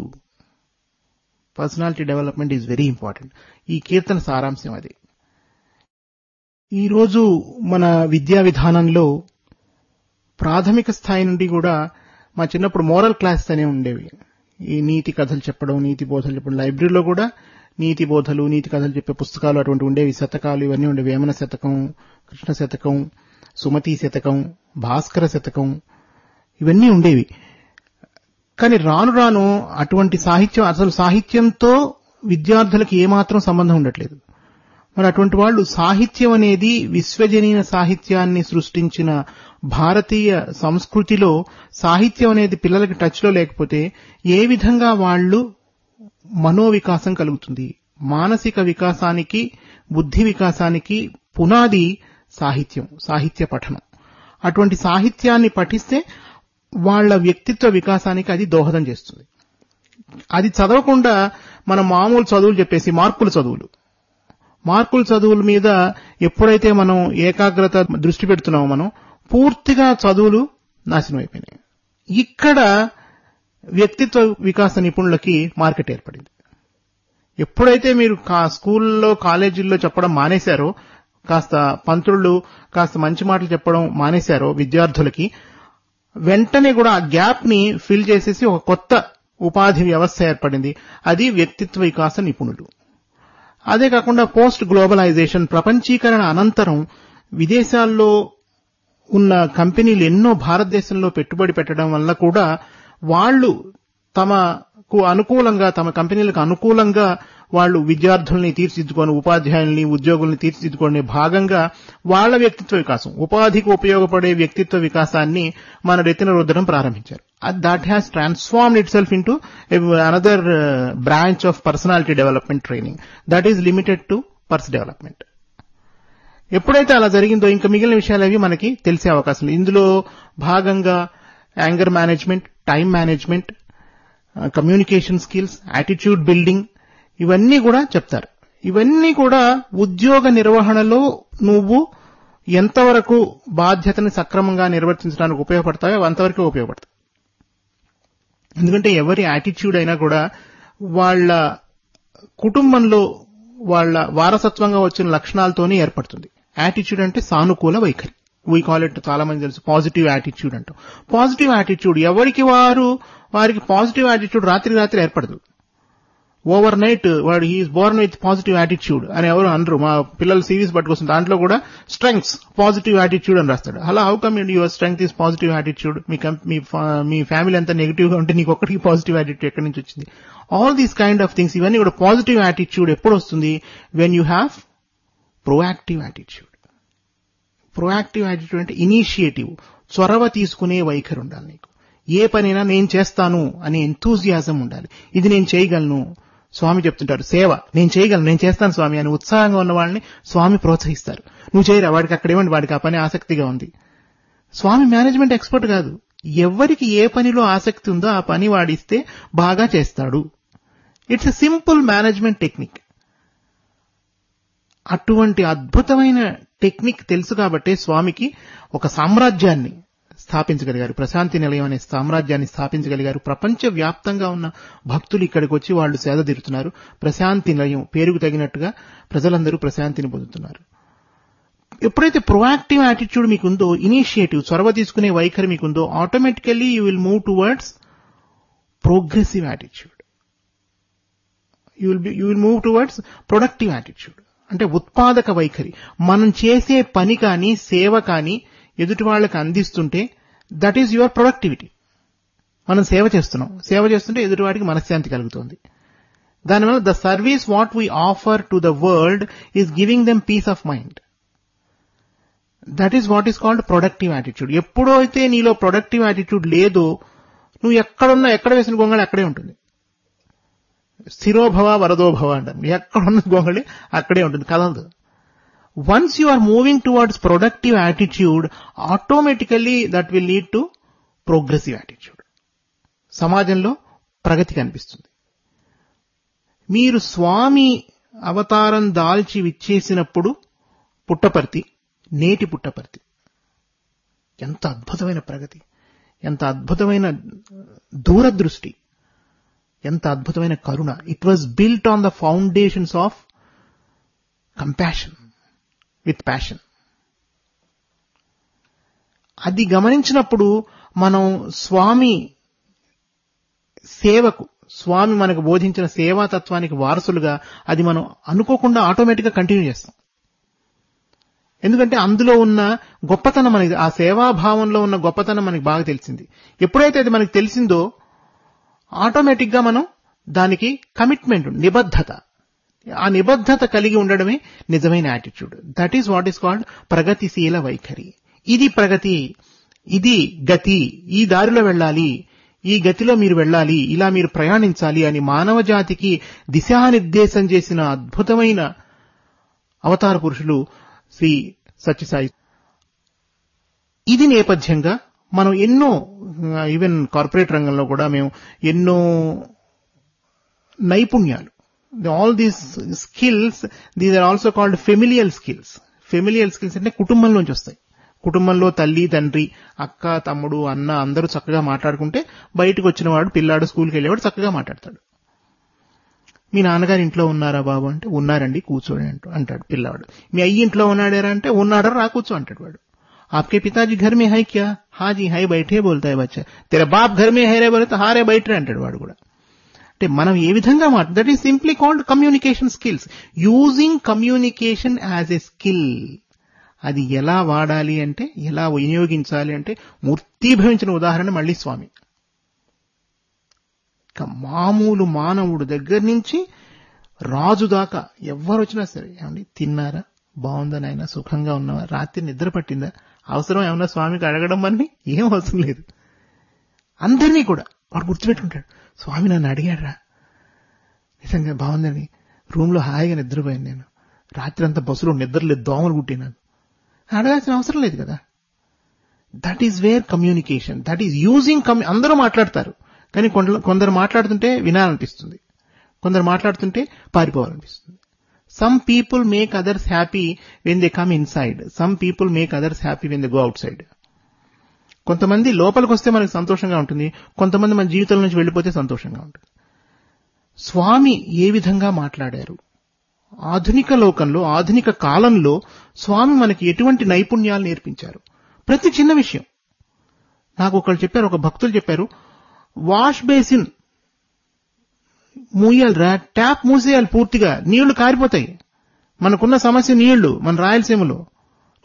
Personality development is very important. ఈ కీర్తన సారాంశం అది. ఈరోజు మన విద్యా విధానంలో ప్రాథమిక స్థాయి నుండి కూడా, మా చిన్నప్పుడు మోరల్ క్లాస్ అనే ఉండేవి. ఈ నీతి కథలు చెప్పడం, నీతి బోధలు చెప్పడం. లైబ్రరీలో కూడా నీతి బోధలు, నీతి కథలు చెప్పే పుస్తకాలు అటువంటి ఉండేవి. శతకాలు ఇవన్నీ ఉండేవి. వేమన శతకం, కృష్ణ శతకం, సుమతి శతకం, భాస్కర శతకం, ఇవన్నీ ఉండేవి. కానీ రాను రాను అటువంటి సాహిత్యం, అసలు సాహిత్యంతో విద్యార్థులకు ఏమాత్రం సంబంధం ఉండట్లేదు. మరి అటువంటి వాళ్ళు సాహిత్యం అనేది విశ్వజనీన సాహిత్యాన్ని సృష్టించిన భారతీయ సంస్కృతిలో సాహిత్యం అనేది పిల్లలకి టచ్ లో లేకపోతే ఏ విధంగా వాళ్ళు మనోవికాసం కలుగుతుంది? మానసిక వికాసానికి, బుద్ధి వికాసానికి పునాది సాహిత్యం, సాహిత్య పఠనం. అటువంటి సాహిత్యాన్ని పఠిస్తే వాళ్ళ వ్యక్తిత్వ వికాసానికి అది దోహదం చేస్తుంది. అది చదవకుండా మనం మామూలు చదువులు చెప్పేసి మార్కుల చదువుల మీద ఎప్పుడైతే మనం ఏకాగ్రత దృష్టి పెడుతున్నామో మనం పూర్తిగా చదువులు నాశనం అయిపోయినాయి. ఇక్కడ వ్యక్తిత్వ వికాస నిపుణులకి మార్కెట్ ఏర్పడింది. ఎప్పుడైతే మీరు స్కూల్లో, కాలేజీల్లో చెప్పడం మానేశారో, కాస్త పంతుళ్ళు కాస్త మంచి మాటలు చెప్పడం మానేశారో విద్యార్థులకి, వెంటనే కూడా ఆ గ్యాప్ ని ఫిల్ చేసేసి ఒక కొత్త ఉపాధి వ్యవస్థ ఏర్పడింది. అది వ్యక్తిత్వ వికాస నిపుణులు. అదే కాకుండా పోస్ట్ గ్లోబలైజేషన్, ప్రపంచీకరణ అనంతరం విదేశాల్లో ఉన్న కంపెనీలు ఎన్నో భారతదేశంలో పెట్టుబడి పెట్టడం వల్ల కూడా వాళ్ళు తమకు అనుకూలంగా, తమ కంపెనీలకు అనుకూలంగా వాళ్ళు విద్యార్థుల్ని తీర్చిదిద్దుకొని, ఉపాధ్యాయుల్ని, ఉద్యోగుల్ని తీర్చిదిద్దుకునే భాగంగా వాళ్ళ వ్యక్తిత్వ వికాసం, ఉపాధికి ఉపయోగపడే వ్యక్తిత్వ వికాసాన్ని మన రెత్తిన రుద్దడం ప్రారంభించారు. That has transformed itself into another branch of personality development training that is limited to purse development. ఎప్పుడైతే అలా జరిగిందో ఇంకా మిగిలిన విషయాలు అవి మనకి తెలిసే అవకాశం లేదు. ఇందులో భాగంగా anger management, time management, communication skills, attitude building, ఇవన్నీ కూడా చెప్తారు. ఇవన్నీ కూడా ఉద్యోగ నిర్వహణలో నువ్వు ఎంతవరకు బాధ్యతని సక్రమంగా నిర్వర్తించడానికి ఉపయోగపడతాయో అంతవరకు ఉపయోగపడతాయి. ఎందుకంటే ఎవరి యాటిట్యూడ్ అయినా కూడా వాళ్ళ కుటుంబంలో వాళ్ళ వారసత్వంగా వచ్చిన లక్షణాలతోనే ఏర్పడుతుంది. యాటిట్యూడ్ అంటే సానుకూల వైఖరి. వీ కాల్ ఇట్, చాలా మంది తెలుసు, పాజిటివ్ యాటిట్యూడ్ అంటాం. పాజిటివ్ యాటిట్యూడ్ ఎవరికి వారికి పాజిటివ్ యాటిట్యూడ్ రాత్రి ఏర్పడదు. ఓవర్ నైట్ వాడు he is born with positive attitude అని ఎవరు అనరు. మా పిల్లలు సిరీస్ పట్టుకొస్తుంది, దాంట్లో కూడా స్ట్రెంగ్స్ పాజిటివ్ యాటిట్యూడ్ అని రాస్తాడు. అలా how come your strength is positive attitude? Me family అంతా నెగిటివ్ గా ఉంటే నీకు ఒక్కడికి పాజిటివ్ యాటిట్యూడ్ ఎక్కడి నుంచి వచ్చింది? All these kind of things, ఇవన్నీ కూడా పాజిటివ్ యాటిట్యూడ్ ఎప్పుడు వస్తుంది? When you have proactive attitude. Proactive attitude అంటే ఇనిషియేటివ్, చొరవ తీసుకునే వైఖరి ఉండాలి నీకు. ఏ పనైనా నేను చేస్తాను అనే ఎంతూజియాజం ఉండాలి. ఇది నేను చేయగలను. స్వామి చెప్తుంటారు, సేవ నేను చేయగలను, నేను చేస్తాను స్వామి అని ఉత్సాహంగా ఉన్న వాళ్ళని స్వామి ప్రోత్సహిస్తారు. నువ్వు చేయరా, వాడికి అక్కడేమండి, వాడికి ఆ పని ఆసక్తిగా ఉంది. స్వామి మేనేజ్మెంట్ ఎక్స్పర్ట్ కాదు. ఎవరికి ఏ పనిలో ఆసక్తి ఉందో ఆ పని వాడిస్తే బాగా చేస్తాడు. It's a simple management technique. అటువంటి అద్భుతమైన టెక్నిక్ తెలుసు కాబట్టే స్వామికి ఒక సామ్రాజ్యాన్ని స్థాపించగలిగారు. ప్రశాంతి నిలయం అనే సామ్రాజ్యాన్ని స్థాపించగలిగారు. ప్రపంచ వ్యాప్తంగా ఉన్న భక్తులు ఇక్కడికి వచ్చి వాళ్ళు సేద తీరుతున్నారు. ప్రశాంతి నిలయం పేరుకు తగినట్టుగా ప్రజలందరూ ప్రశాంతిని పొందుతున్నారు. ఎప్పుడైతే ప్రొయాక్టివ్ యాటిట్యూడ్ మీకుందో, ఇనిషియేటివ్, చొరవ తీసుకునే వైఖరి మీకుందో, automatically you will move towards progressive attitude. You will move towards productive attitude. అంటే ఉత్పాదక వైఖరి. మనం చేసే పని కానీ సేవ కానీ ఎదుటి వాళ్ళకి అందిస్తుంటే దట్ ఈజ్ యువర్ ప్రొడక్టివిటీ. మనం సేవ చేస్తుంటే ఎదుటివాడికి మనశ్శాంతి కలుగుతుంది. దానివల్ల the service what we offer to the world is giving them peace of mind. That is what is called productive attitude. ఎప్పుడైతే నీలో ప్రొడక్టివ్ యాటిట్యూడ్ లేదో నువ్వు ఎక్కడ వేసిన గొంగళి అక్కడే ఉంటుంది. స్థిరోభవ వరదోభవ అంటారు. ఎక్కడున్న గొంగళి అక్కడే ఉంటుంది, కదలదు. Once you are moving towards productive attitude, automatically that will lead to progressive attitude. సమాజంలో ప్రగతి కనిపిస్తుంది. మీరు స్వామి అవతారం దాల్చి విచ్చేసినప్పుడు పుట్టపర్తి, నేటి పుట్టపర్తి ఎంత అద్భుతమైన ప్రగతి, ఎంత అద్భుతమైన దూరదృష్టి, ఎంత అద్భుతమైన కరుణ. It was built on the foundations of compassion with passion. అది గమనించినప్పుడు మనం స్వామి సేవకు, స్వామి మనకు బోధించిన సేవాతత్వానికి వారసులుగా అది మనం అనుకోకుండా ఆటోమేటిక్గా కంటిన్యూ చేస్తాం. ఎందుకంటే అందులో ఉన్న గొప్పతనం మనకి, ఆ సేవాభావంలో ఉన్న గొప్పతనం మనకి బాగా తెలిసింది. ఎప్పుడైతే అది మనకి తెలిసిందో ఆటోమేటిక్గా మనం దానికి కమిట్మెంట్, నిబద్ధత, ఆ నిబద్ధత కలిగి ఉండడమే నిజమైన attitude. That is what is called ప్రగతిశీల వైఖరి. ఇది ప్రగతి, ఇది గతి, ఈ దారిలో వెళ్ళాలి, ఈ గతిలో మీరు వెళ్ళాలి, ఇలా మీరు ప్రయాణించాలి అని మానవ జాతికి దిశానిర్దేశం చేసిన అద్భుతమైన అవతార పురుషులు శ్రీ సత్యసాయి. ఇది నేపథ్యంగా మనం ఎన్నో, ఈవెన్ కార్పొరేట్ రంగంలో కూడా మేము ఎన్నో నైపుణ్యాలు, all these skills, these are also called familial skills. Familial skills అంటే కుటుంబంలోంచి వస్తాయి. కుటుంబంలో తల్లి, తండ్రి, అక్క, తమ్ముడు, అన్న అందరూ చక్కగా మాట్లాడుకుంటే బయటకు వచ్చిన వాడు, పిల్లాడు, స్కూల్కి వెళ్ళేవాడు చక్కగా మాట్లాడతాడు. మీ నాన్నగారు ఇంట్లో ఉన్నారా బాబు అంటే ఉన్నారండి కూర్చోండి అంటాడు పిల్లవాడు. మీ అయ్యి ఇంట్లో ఉన్నాడారా అంటే ఉన్నాడా, రా కూర్చో అంటాడు వాడు. आपके पिताजी घर में है क्या? हाँ जी है बैठे बोलता है बच्चा. तेरा बाप घर में है रे बोले तो हाँ रे बैठ रे అంటాడు వాడు కూడా. అంటే మనం ఏ విధంగా that is simply called communication skills. Using communication as a skill. అది ఎలా వాడాలి అంటే, ఎలా వినియోగించాలి అంటే మూర్తీభవించిన ఉదాహరణ మళ్ళీ స్వామి. మామూలు మానవుడు దగ్గర నుంచి రాజు దాకా ఎవరు వచ్చినా సరే, ఏమండి తిన్నారా, బాగుందా నాయన, సుఖంగా ఉన్నావా, రాత్రి నిద్ర పట్టిందా, అవసరం ఏమన్నా స్వామికి అడగడం అని ఏం అవసరం లేదు. అందరినీ కూడా వాడు గుర్తుపెట్టుకుంటాడు. స్వామి నన్ను అడిగాడురా, నిజంగా బాగుందని, రూమ్లో హాయిగా నిద్రపోయాను నేను, రాత్రి అంతా బస్సులో నిద్రలేదు, దోమలు కుట్టి నాకు, అడగాల్సిన అవసరం లేదు కదా. That is where communication, that is using అందరూ మాట్లాడతారు, కానీ కొందరు మాట్లాడుతుంటే వినాలనిపిస్తుంది, కొందరు మాట్లాడుతుంటే పారిపోవాలనిపిస్తుంది. Some people make others happy when they come inside. Some people make others happy when they go outside. కొంతమంది లోపలికి వస్తే మనకు సంతోషంగా ఉంటుంది, కొంతమంది మన జీవితం నుంచి వెళ్ళిపోతే సంతోషంగా ఉంటుంది. స్వామి ఏ విధంగా మాట్లాడారు, ఆధునిక లోకంలో ఆధునిక కాలంలో స్వామి మనకి ఎటువంటి నైపుణ్యాలు నేర్పించారు. ప్రతి చిన్న విషయం. నాకు ఒకళ్ళు చెప్పారు, ఒక భక్తులు చెప్పారు, వాష్ బేసిన్ మూయాలి, ట్యాప్ మూసేయాలి పూర్తిగా, నీళ్లు కారిపోతాయి. మనకున్న సమస్య నీళ్లు, మన రాయలసీమలో.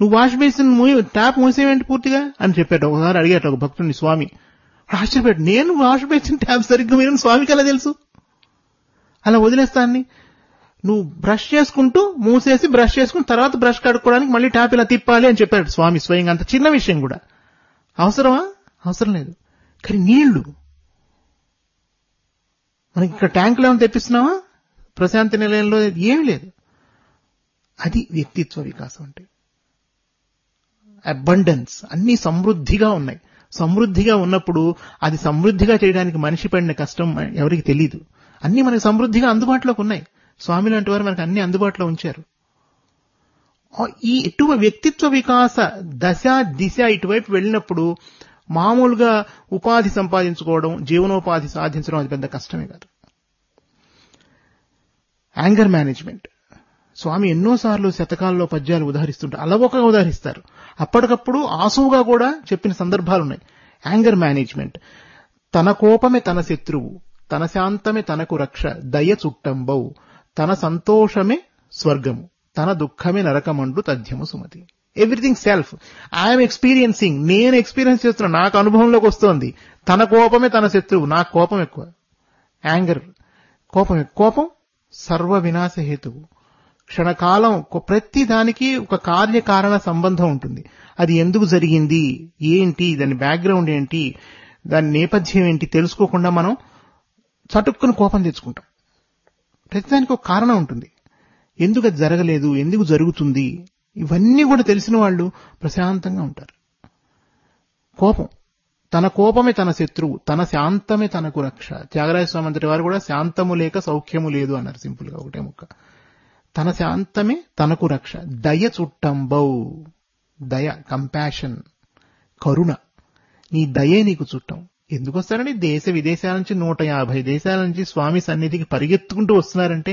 నువ్వు వాష్ బేసిన్ ట్యాప్ మూసేవేంటి పూర్తిగా అని చెప్పాడు. ఒకసారి అడిగాట ఒక భక్తుడిని స్వామి. ఆశ్చర్యపోయాడు, నేను వాష్ బేసిన్ ట్యాప్ సరిగ్గా మీరు స్వామికి ఎలా తెలుసు? అలా వదిలేస్తాన్ని. నువ్వు బ్రష్ చేసుకుంటూ మూసేసి బ్రష్ చేసుకుని తర్వాత బ్రష్ కడుక్కోవడానికి మళ్ళీ ట్యాప్ ఇలా తిప్పాలి అని చెప్పాడు స్వామి స్వయంగా. అంత చిన్న విషయం కూడా అవసరమా? అవసరం లేదు. కానీ నీళ్లు మనకి ఇక్కడ ట్యాంకులో ఏమైనా తెప్పిస్తున్నావా? ప్రశాంతి నిలయంలో ఏమీ లేదు. అది వ్యక్తిత్వ వికాసం అంటే. అబండెన్స్, అన్ని సమృద్ధిగా ఉన్నాయి. సమృద్ధిగా ఉన్నప్పుడు అది సమృద్ధిగా చేయడానికి మనిషి పడిన కష్టం ఎవరికి తెలియదు. అన్ని మనకి సమృద్ధిగా అందుబాటులోకి ఉన్నాయి. స్వామి లాంటి వారు మనకు అన్ని అందుబాటులో ఉంచారు. ఈ వ్యక్తిత్వ వికాస దిశ ఇటువైపు వెళ్ళినప్పుడు మామూలుగా ఉపాధి సంపాదించుకోవడం, జీవనోపాధి సాధించడం అది పెద్ద కష్టమే కాదు. Anger management. స్వామి ఎన్నోసార్లు శతకాల్లో పద్యాలు ఉదాహరిస్తుంటారు, అలవోకగా ఉదాహరిస్తారు. అప్పటికప్పుడు ఆసువుగా కూడా చెప్పిన సందర్భాలున్నాయి. Anger management. తన కోపమే తన శత్రువు, తన శాంతమే తనకు రక్ష, దయ చుట్టంబౌ, తన సంతోషమే స్వర్గము, తన దుఃఖమే నరకమండు తథ్యము Sumati. Everything self. I'm experiencing, నేను ఎక్స్పీరియన్స్ చేస్తున్నా, నాకు అనుభవంలోకి వస్తోంది. తన కోపమే తన శత్రువు, నాకు కోపం ఎక్కువ. యాంగర్, కోపం సర్వ వినాశ హేతువు. క్షణకాలం ప్రతి దానికి ఒక కార్యకారణ సంబంధం ఉంటుంది. అది ఎందుకు జరిగింది, ఏంటి, దాని బ్యాక్గ్రౌండ్ ఏంటి, దాని నేపథ్యం ఏంటి తెలుసుకోకుండా మనం చటుక్కుని కోపం తెచ్చుకుంటాం. ప్రతిదానికి ఒక కారణం ఉంటుంది. ఎందుకు అది జరగలేదు, ఎందుకు జరుగుతుంది, ఇవన్నీ కూడా తెలిసిన వాళ్ళు ప్రశాంతంగా ఉంటారు. కోపం, తన కోపమే తన శత్రువు, తన శాంతమే తనకు రక్ష. త్యాగరాజ స్వామి అంతటి వారు కూడా శాంతము లేక సౌఖ్యము లేదు అన్నారు, సింపుల్ గా ఒకటే ముక్క. తన శాంతమే తనకు రక్ష, దయ చుట్టంబౌ, దయ, కంపాషన్, కరుణ. నీ దయే నీకు చుట్టం. ఎందుకు వస్తారని దేశ విదేశాల నుంచి 150 దేశాల నుంచి స్వామి సన్నిధికి పరిగెత్తుకుంటూ వస్తున్నారంటే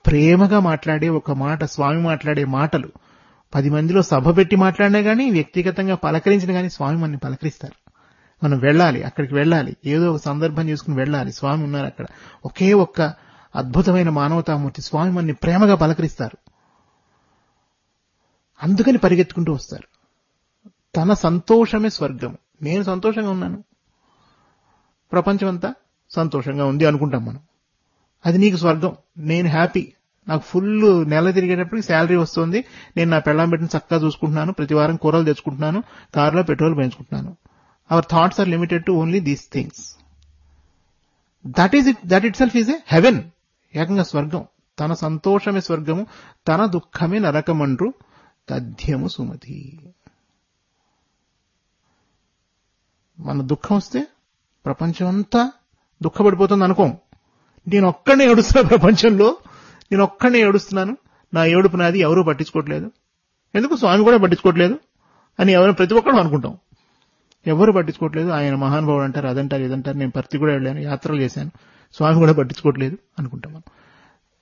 ప్రేమగా మాట్లాడే ఒక మాట, స్వామి మాట్లాడే మాటలు 10 మందిలో సభ పెట్టి మాట్లాడినా గానీ, వ్యక్తిగతంగా పలకరించిన గానీ స్వామి మనని పలకరిస్తారు. మనం వెళ్ళాలి, అక్కడికి వెళ్ళాలి, ఏదో ఒక సందర్భం చేసుకుని వెళ్ళాలి. స్వామి ఉన్నారు అక్కడ. ఒకే ఒక్క అద్భుతమైన మానవతామూర్తి స్వామి మనని ప్రేమగా పలకరిస్తారు. అందుకని పరిగెత్తుకుంటూ వస్తారు. తన సంతోషమే స్వర్గం. నేను సంతోషంగా ఉన్నాను, ప్రపంచం అంతా సంతోషంగా ఉంది అనుకుంటాం మనం. అది నీకు స్వర్గం. నేను హ్యాపీ, నాకు ఫుల్ నెల తిరిగేటప్పటికి శాలరీ వస్తుంది, నేను నా పెళ్ళాం పెట్టిన చక్కగా చూసుకుంటున్నాను, ప్రతి వారం కూరలు తెచ్చుకుంటున్నాను, కారులో పెట్రోల్ పెంచుకుంటున్నాను. Our thoughts are limited to only these things. That itself is a heaven. ఏకంగా స్వర్గం. తన సంతోషమే స్వర్గము, తన దుఃఖమే నరకమండ్రు తథ్యము సుమతి. మన దుఃఖం వస్తే ప్రపంచం అంతా దుఃఖపడిపోతుంది అనుకోం. నేను ఒక్కడే ఏడుస్తున్నా ప్రపంచంలో, నేను ఒక్కడే ఏడుస్తున్నాను, నా ఏడుపు నాది, ఎవరూ పట్టించుకోవట్లేదు, ఎందుకు స్వామి కూడా పట్టించుకోవట్లేదు అని ఎవరైనా ప్రతి ఒక్కరు అనుకుంటాం. ఎవరు పట్టించుకోవట్లేదు, ఆయన మహానుభావుడు అంటారు, అదంటారు, ఇదంటారు, నేను పర్తి కూడా వెళ్ళాను, యాత్రలు చేశాను, స్వామి కూడా పట్టించుకోవట్లేదు అనుకుంటాం మనం.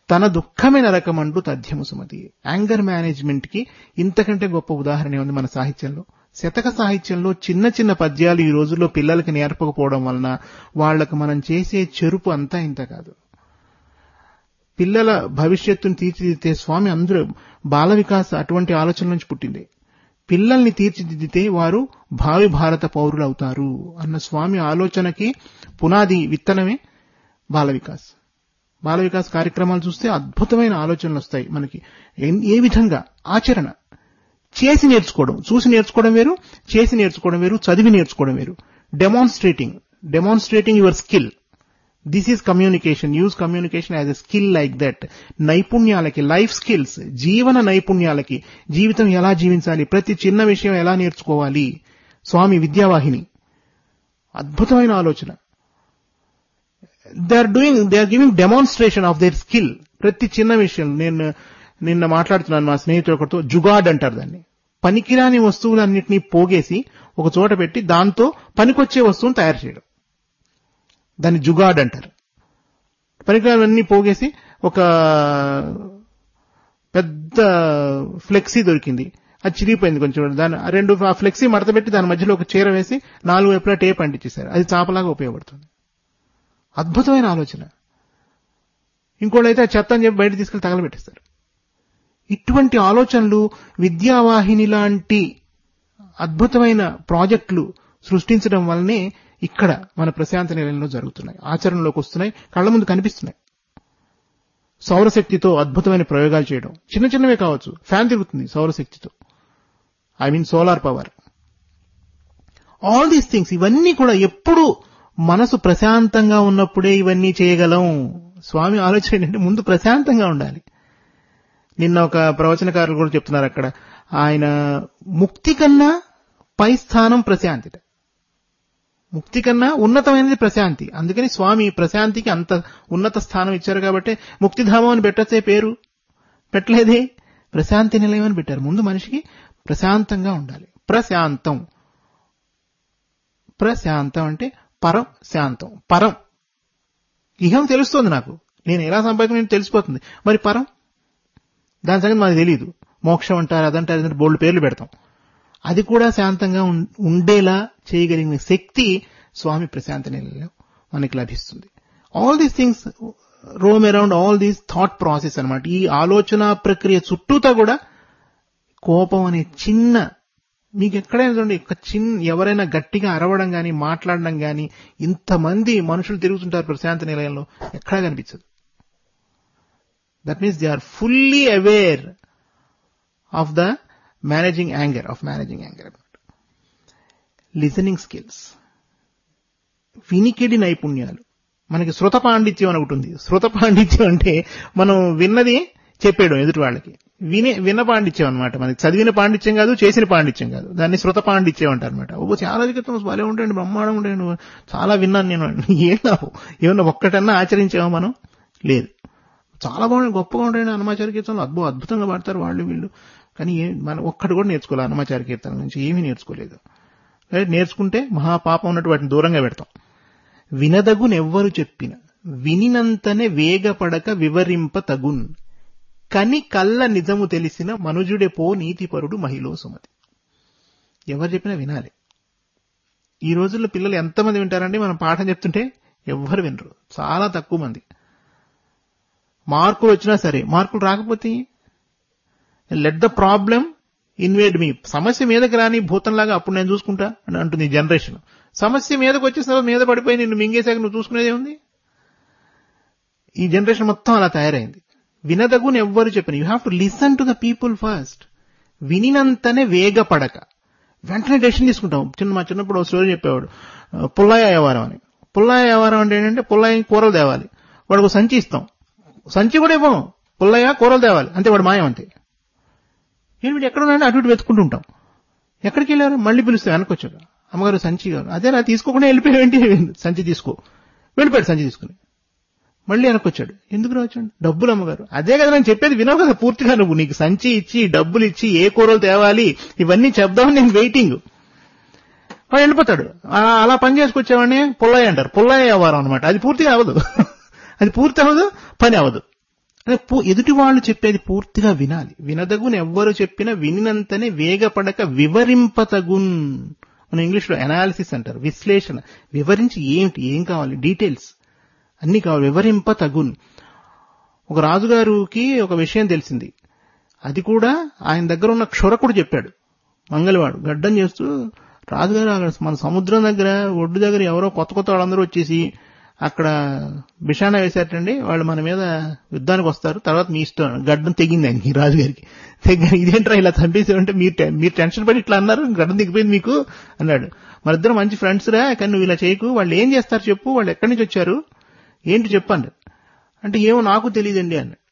తన దుఃఖమే నరకమంటూ తథ్యము సుమతి. యాంగర్ మేనేజ్మెంట్ కి ఇంతకంటే గొప్ప ఉదాహరణ ఉంది మన సాహిత్యంలో. శతక సాహిత్యంలో చిన్న చిన్న పద్యాలు ఈ రోజుల్లో పిల్లలకి నేర్పకపోవడం వలన వాళ్లకు మనం చేసే చెరుపు అంతా ఇంత కాదు. పిల్లల భవిష్యత్తును తీర్చిదిద్దే స్వామి అందరూ బాల వికాస అటువంటి ఆలోచన నుంచి పుట్టింది. పిల్లల్ని తీర్చిదిద్దితే వారు భావి భారత పౌరులు అవుతారు అన్న స్వామి ఆలోచనకి పునాది విత్తనమే బాల వికాస్. బాల వికాస్ కార్యక్రమాలు చూస్తే అద్భుతమైన ఆలోచనలు వస్తాయి మనకి. ఏ విధంగా ఆచరణ, చేసి నేర్చుకోవడం, చూసి నేర్చుకోవడం వేరు, చేసి నేర్చుకోవడం వేరు, చదివి నేర్చుకోవడం వేరు. Demonstrating your skill. This is communication. Use communication as a skill like that. నైపుణ్యాలకి, లైఫ్ స్కిల్స్, జీవన నైపుణ్యాలకి, జీవితం ఎలా జీవించాలి, ప్రతి చిన్న విషయం ఎలా నేర్చుకోవాలి. స్వామి విద్యావాహిని అద్భుతమైన ఆలోచన. They are giving demonstration of their skill. ప్రతి చిన్న విషయం. నేను నిన్న మాట్లాడుతున్నాను మా స్నేహితుడు ఒకరితో, జుగాడ్ అంటారు దాన్ని. పనికిరాని వస్తువులన్నింటినీ పోగేసి ఒక చోట పెట్టి దాంతో పనికొచ్చే వస్తువును తయారు చేయడం, దాన్ని జుగాడ్ అంటారు. పనికిరానివన్నీ పోగేసి ఒక పెద్ద ఫ్లెక్సీ దొరికింది, అది చిరిగిపోయింది కొంచెం, దాని రెండు ఫ్లెక్సీ మడత పెట్టి దాని మధ్యలో ఒక చీర వేసి 4 వైపులా టేప్ అంటించేశారు, అది చాపలాగా ఉపయోగపడుతుంది. అద్భుతమైన ఆలోచన. ఇంకోళ్ళైతే ఆ చెత్త అని చెప్పి బయట తీసుకెళ్లి తగలబెట్టేస్తారు. ఇటువంటి ఆలోచనలు విద్యావాహిని లాంటి అద్భుతమైన ప్రాజెక్టులు సృష్టించడం వల్లనే ఇక్కడ మన ప్రశాంత నిలయంలో జరుగుతున్నాయి, ఆచరణలోకి వస్తున్నాయి, కళ్ల ముందు కనిపిస్తున్నాయి. సౌరశక్తితో అద్భుతమైన ప్రయోగాలు చేయడం, చిన్న చిన్నవే కావచ్చు, ఫ్యాన్ తిరుగుతుంది సౌరశక్తితో, solar power. All these things, ఇవన్నీ కూడా ఎప్పుడు మనసు ప్రశాంతంగా ఉన్నప్పుడే ఇవన్నీ చేయగలం. స్వామి ఆలోచన ఏంటంటే ముందు ప్రశాంతంగా ఉండాలి. నిన్న ఒక ప్రవచనకారులు కూడా చెప్తున్నారు అక్కడ, ఆయన ముక్తి కన్నా పై స్థానం ప్రశాంతిట, ముక్తి కన్నా ఉన్నతమైనది ప్రశాంతి. అందుకని స్వామి ప్రశాంతికి అంత ఉన్నత స్థానం ఇచ్చారు. కాబట్టి ముక్తిధామం అని పెట్టచ్చే పేరు పెట్టలేదే, ప్రశాంతి నిలయం అని పెట్టారు. ముందు మనిషికి ప్రశాంతంగా ఉండాలి. ప్రశాంతం, ప్రశాంతం అంటే పరం శాంతం. పరం ఇహం తెలుస్తోంది నాకు, నేను ఎలా సంపాదించిన తెలిసిపోతుంది. మరి పరం, దాని సంగతి మనకు తెలియదు. మోక్షం అంటారు, అదంటారు, ఇదంటే బోల్డ్ పేర్లు పెడతాం. అది కూడా శాంతంగా ఉండేలా చేయగలిగిన శక్తి స్వామి ప్రశాంత నిలయంలో మనకి లభిస్తుంది. All these things Rome around all these thought process అన్నమాట. ఈ ఆలోచన ప్రక్రియ చుట్టూతా కూడా కోపం అనే చిన్న, మీకు ఎక్కడైనా చూడండి, ఎవరైనా గట్టిగా అరవడం గాని మాట్లాడడం గాని, ఇంతమంది మనుషులు తిరుగుతుంటారు ప్రశాంత నిలయంలో, ఎక్కడా కనిపించదు. That means they are fully aware of the managing anger, listening skills, వినికిడి నైపుణ్యాలు. మనకి శృత పాండిత్యం అని ఒకటి ఉంది. శృత పాండిత్యం అంటే మనం విన్నది చెప్పేయడం ఎదుటి వాళ్ళకి, విన్న పాండిత్యం అనమాట. మనకి చదివిన పాండిత్యం కాదు, చేసిన పాండిత్యం కాదు, దాన్ని శృత పాండిత్యం అంటారు అనమాట. చాలా క్రితం భలే ఉంటాయండి, బ్రహ్మాండం ఉంటాయండి, చాలా విన్నాను నేను. ఏమన్నా ఒక్కటన్నా ఆచరించామో మనం? లేదు. చాలా బాగుంది, గొప్పగా ఉంటాయండి అన్నమాచార్య కీర్తనలు, అద్భుతంగా పాడతారు వాళ్ళు వీళ్ళు. కానీ మనం ఒక్కటి కూడా నేర్చుకోవాలి అన్నమాచార్య కీర్తనల నుంచి, ఏమీ నేర్చుకోలేదు. నేర్చుకుంటే మహాపాపం ఉన్నట్టు వాటిని దూరంగా పెడతాం. వినదగునెవ్వరు చెప్పిన వినినంతనే వేగపడక వివరింప తగున్, కని కళ్ళ నిజము తెలిసిన మనుజుడే పో నీతిపరుడు మహిళో సుమతి. ఎవరు చెప్పినా వినాలి. ఈ రోజుల్లో పిల్లలు ఎంతమంది వింటారండి? మనం పాఠం చెప్తుంటే ఎవ్వరు వినరు, చాలా తక్కువ మంది. మార్కులు వచ్చినా సరే, మార్కులు రాకపోతే లెట్ ద ప్రాబ్లం ఇన్వేడ్ మీ, సమస్య మీదకి రాని భూతంలాగా అప్పుడు నేను చూసుకుంటా అని అంటుంది ఈ జనరేషన్. సమస్య మీదకి వచ్చేసిన మీద పడిపోయి నిన్ను మింగేశాక నువ్వు చూసుకునేదే ఉంది. ఈ జనరేషన్ మొత్తం అలా తయారైంది. వినదగుని ఎవ్వరు చెప్పిన, you have to listen to the people first. వినినంతనే వేగపడక, వెంటనే డెసిషన్ తీసుకుంటాం. మా చిన్నప్పుడు ఒక స్టోరీ చెప్పేవాడు, పుల్లాయ వ్యవహారం అని. పుల్లాయ వ్యవహారం అంటే ఏంటంటే, పుల్లాయ కూరలు తేవాలి, వాడికి సంచి ఇస్తాం, సంచి కూడా ఇవ్వం, పుల్లయ్య కూరలు తేవాలి అంతే, వాడు మాయం అంతే. వీడు ఎక్కడ ఉన్నాడో అటు ఇటు వెతుకుంటూ ఉంటాం. ఎక్కడికి వెళ్ళారు? మళ్ళీ పిలుస్తాం వెనకొచ్చాడు, అమ్మగారు సంచి కాదు. అదే నా తీసుకోకుండా వెళ్ళిపోయావేంటి? సంచి తీసుకో, వెళ్ళిపోయాడు సంచి తీసుకుని. మళ్ళీ వెనకొచ్చాడు, ఎందుకు రావచ్చాడు? డబ్బులు అమ్మగారు. అదే కదా నేను చెప్పేది, వినవు కదా పూర్తిగా నువ్వు. నీకు సంచి ఇచ్చి డబ్బులు ఇచ్చి ఏ కూరలు తేవాలి ఇవన్నీ చెప్దామని నేను వెయిటింగ్. వాడు వెళ్ళిపోతాడు. అలా పని చేసుకొచ్చేవాడిని పుల్లయ్య అంటారు. పుల్లయ్య వ్యవహారం అనమాట. అది పూర్తిగా అవ్వదు, అది పూర్తి అవ్వదు, పని అవ్వదు. ఎదుటి వాళ్ళు చెప్పేది పూర్తిగా వినాలి. వినదగుని ఎవ్వరు చెప్పినా వినినంతనే వేగపడక వివరింపతగున్. మన ఇంగ్లీష్ లో అనాలిసిస్ అంటారు, విశ్లేషణ. వివరించి ఏమిటి, ఏం కావాలి, డీటెయిల్స్ అన్ని కావాలి, వివరింపతగున్. ఒక రాజుగారికి ఒక విషయం తెలిసింది, అది కూడా ఆయన దగ్గర ఉన్న క్షురకుడు చెప్పాడు. మంగళవాడు గడ్డం చేస్తూ, రాజుగారు అక్కడ మన సముద్రం దగ్గర ఒడ్డు దగ్గర ఎవరో కొత్త కొత్త వాళ్ళందరూ వచ్చేసి అక్కడ బిషానా వేశారటండి, వాళ్ళు మన మీద యుద్ధానికి వస్తారు, తర్వాత మీ ఇష్టం. గడ్డం తెగింది ఆయనకి, రాజుగారికి. ఇదేంట్రా ఇలా చంపేసారంటే, మీరు టెన్షన్ పడి ఇట్లా అన్నారు, గడ్డం దిగిపోయింది మీకు అన్నాడు. మరిద్దరు మంచి ఫ్రెండ్స్ రా, కానీ నువ్వు ఇలా చేయకు, వాళ్ళు ఏం చేస్తారు చెప్పు, వాళ్ళు ఎక్కడి నుంచి వచ్చారు ఏంటి చెప్పండి అంటే, ఏమో నాకు తెలియదండి అన్నాడు.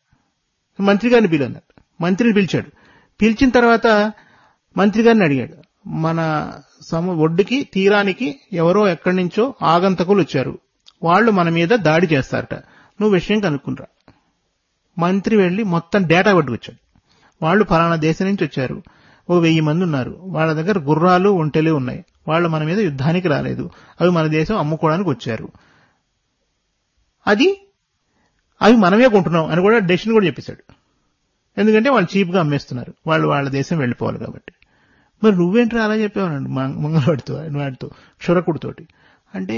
మంత్రి గారిని పిలవన్నాడు. మంత్రిని పిలిచాడు. పిలిచిన తర్వాత మంత్రి గారిని అడిగాడు, మన ఒడ్డుకి తీరానికి ఎవరో ఎక్కడి నుంచో ఆగంతకులు వచ్చారు, వాళ్ళు మన మీద దాడి చేస్తారట, నువ్వు విషయం కనుక్కునరా. మంత్రి వెళ్లి మొత్తం డేటా పట్టుకొచ్చాడు. వాళ్ళు ఫలానా దేశం నుంచి వచ్చారు, 1000 మంది ఉన్నారు, వాళ్ళ దగ్గర గుర్రాలు ఒంటెలు ఉన్నాయి, వాళ్ళు మన మీద యుద్ధానికి రాలేదు, అవి మన దేశం అమ్ముకోవడానికి వచ్చారు, అవి మనమే కొంటున్నాం అని కూడా డెసిషన్ కూడా చెప్పేశాడు. ఎందుకంటే వాళ్ళు చీప్ గా అమ్మేస్తున్నారు, వాళ్ళు వాళ్ళ దేశం వెళ్ళిపోవాలి కాబట్టి. మరి నువ్వేంట్రా అలా చెప్పావనండి వాడితో క్షురకుడితోటి. అంటే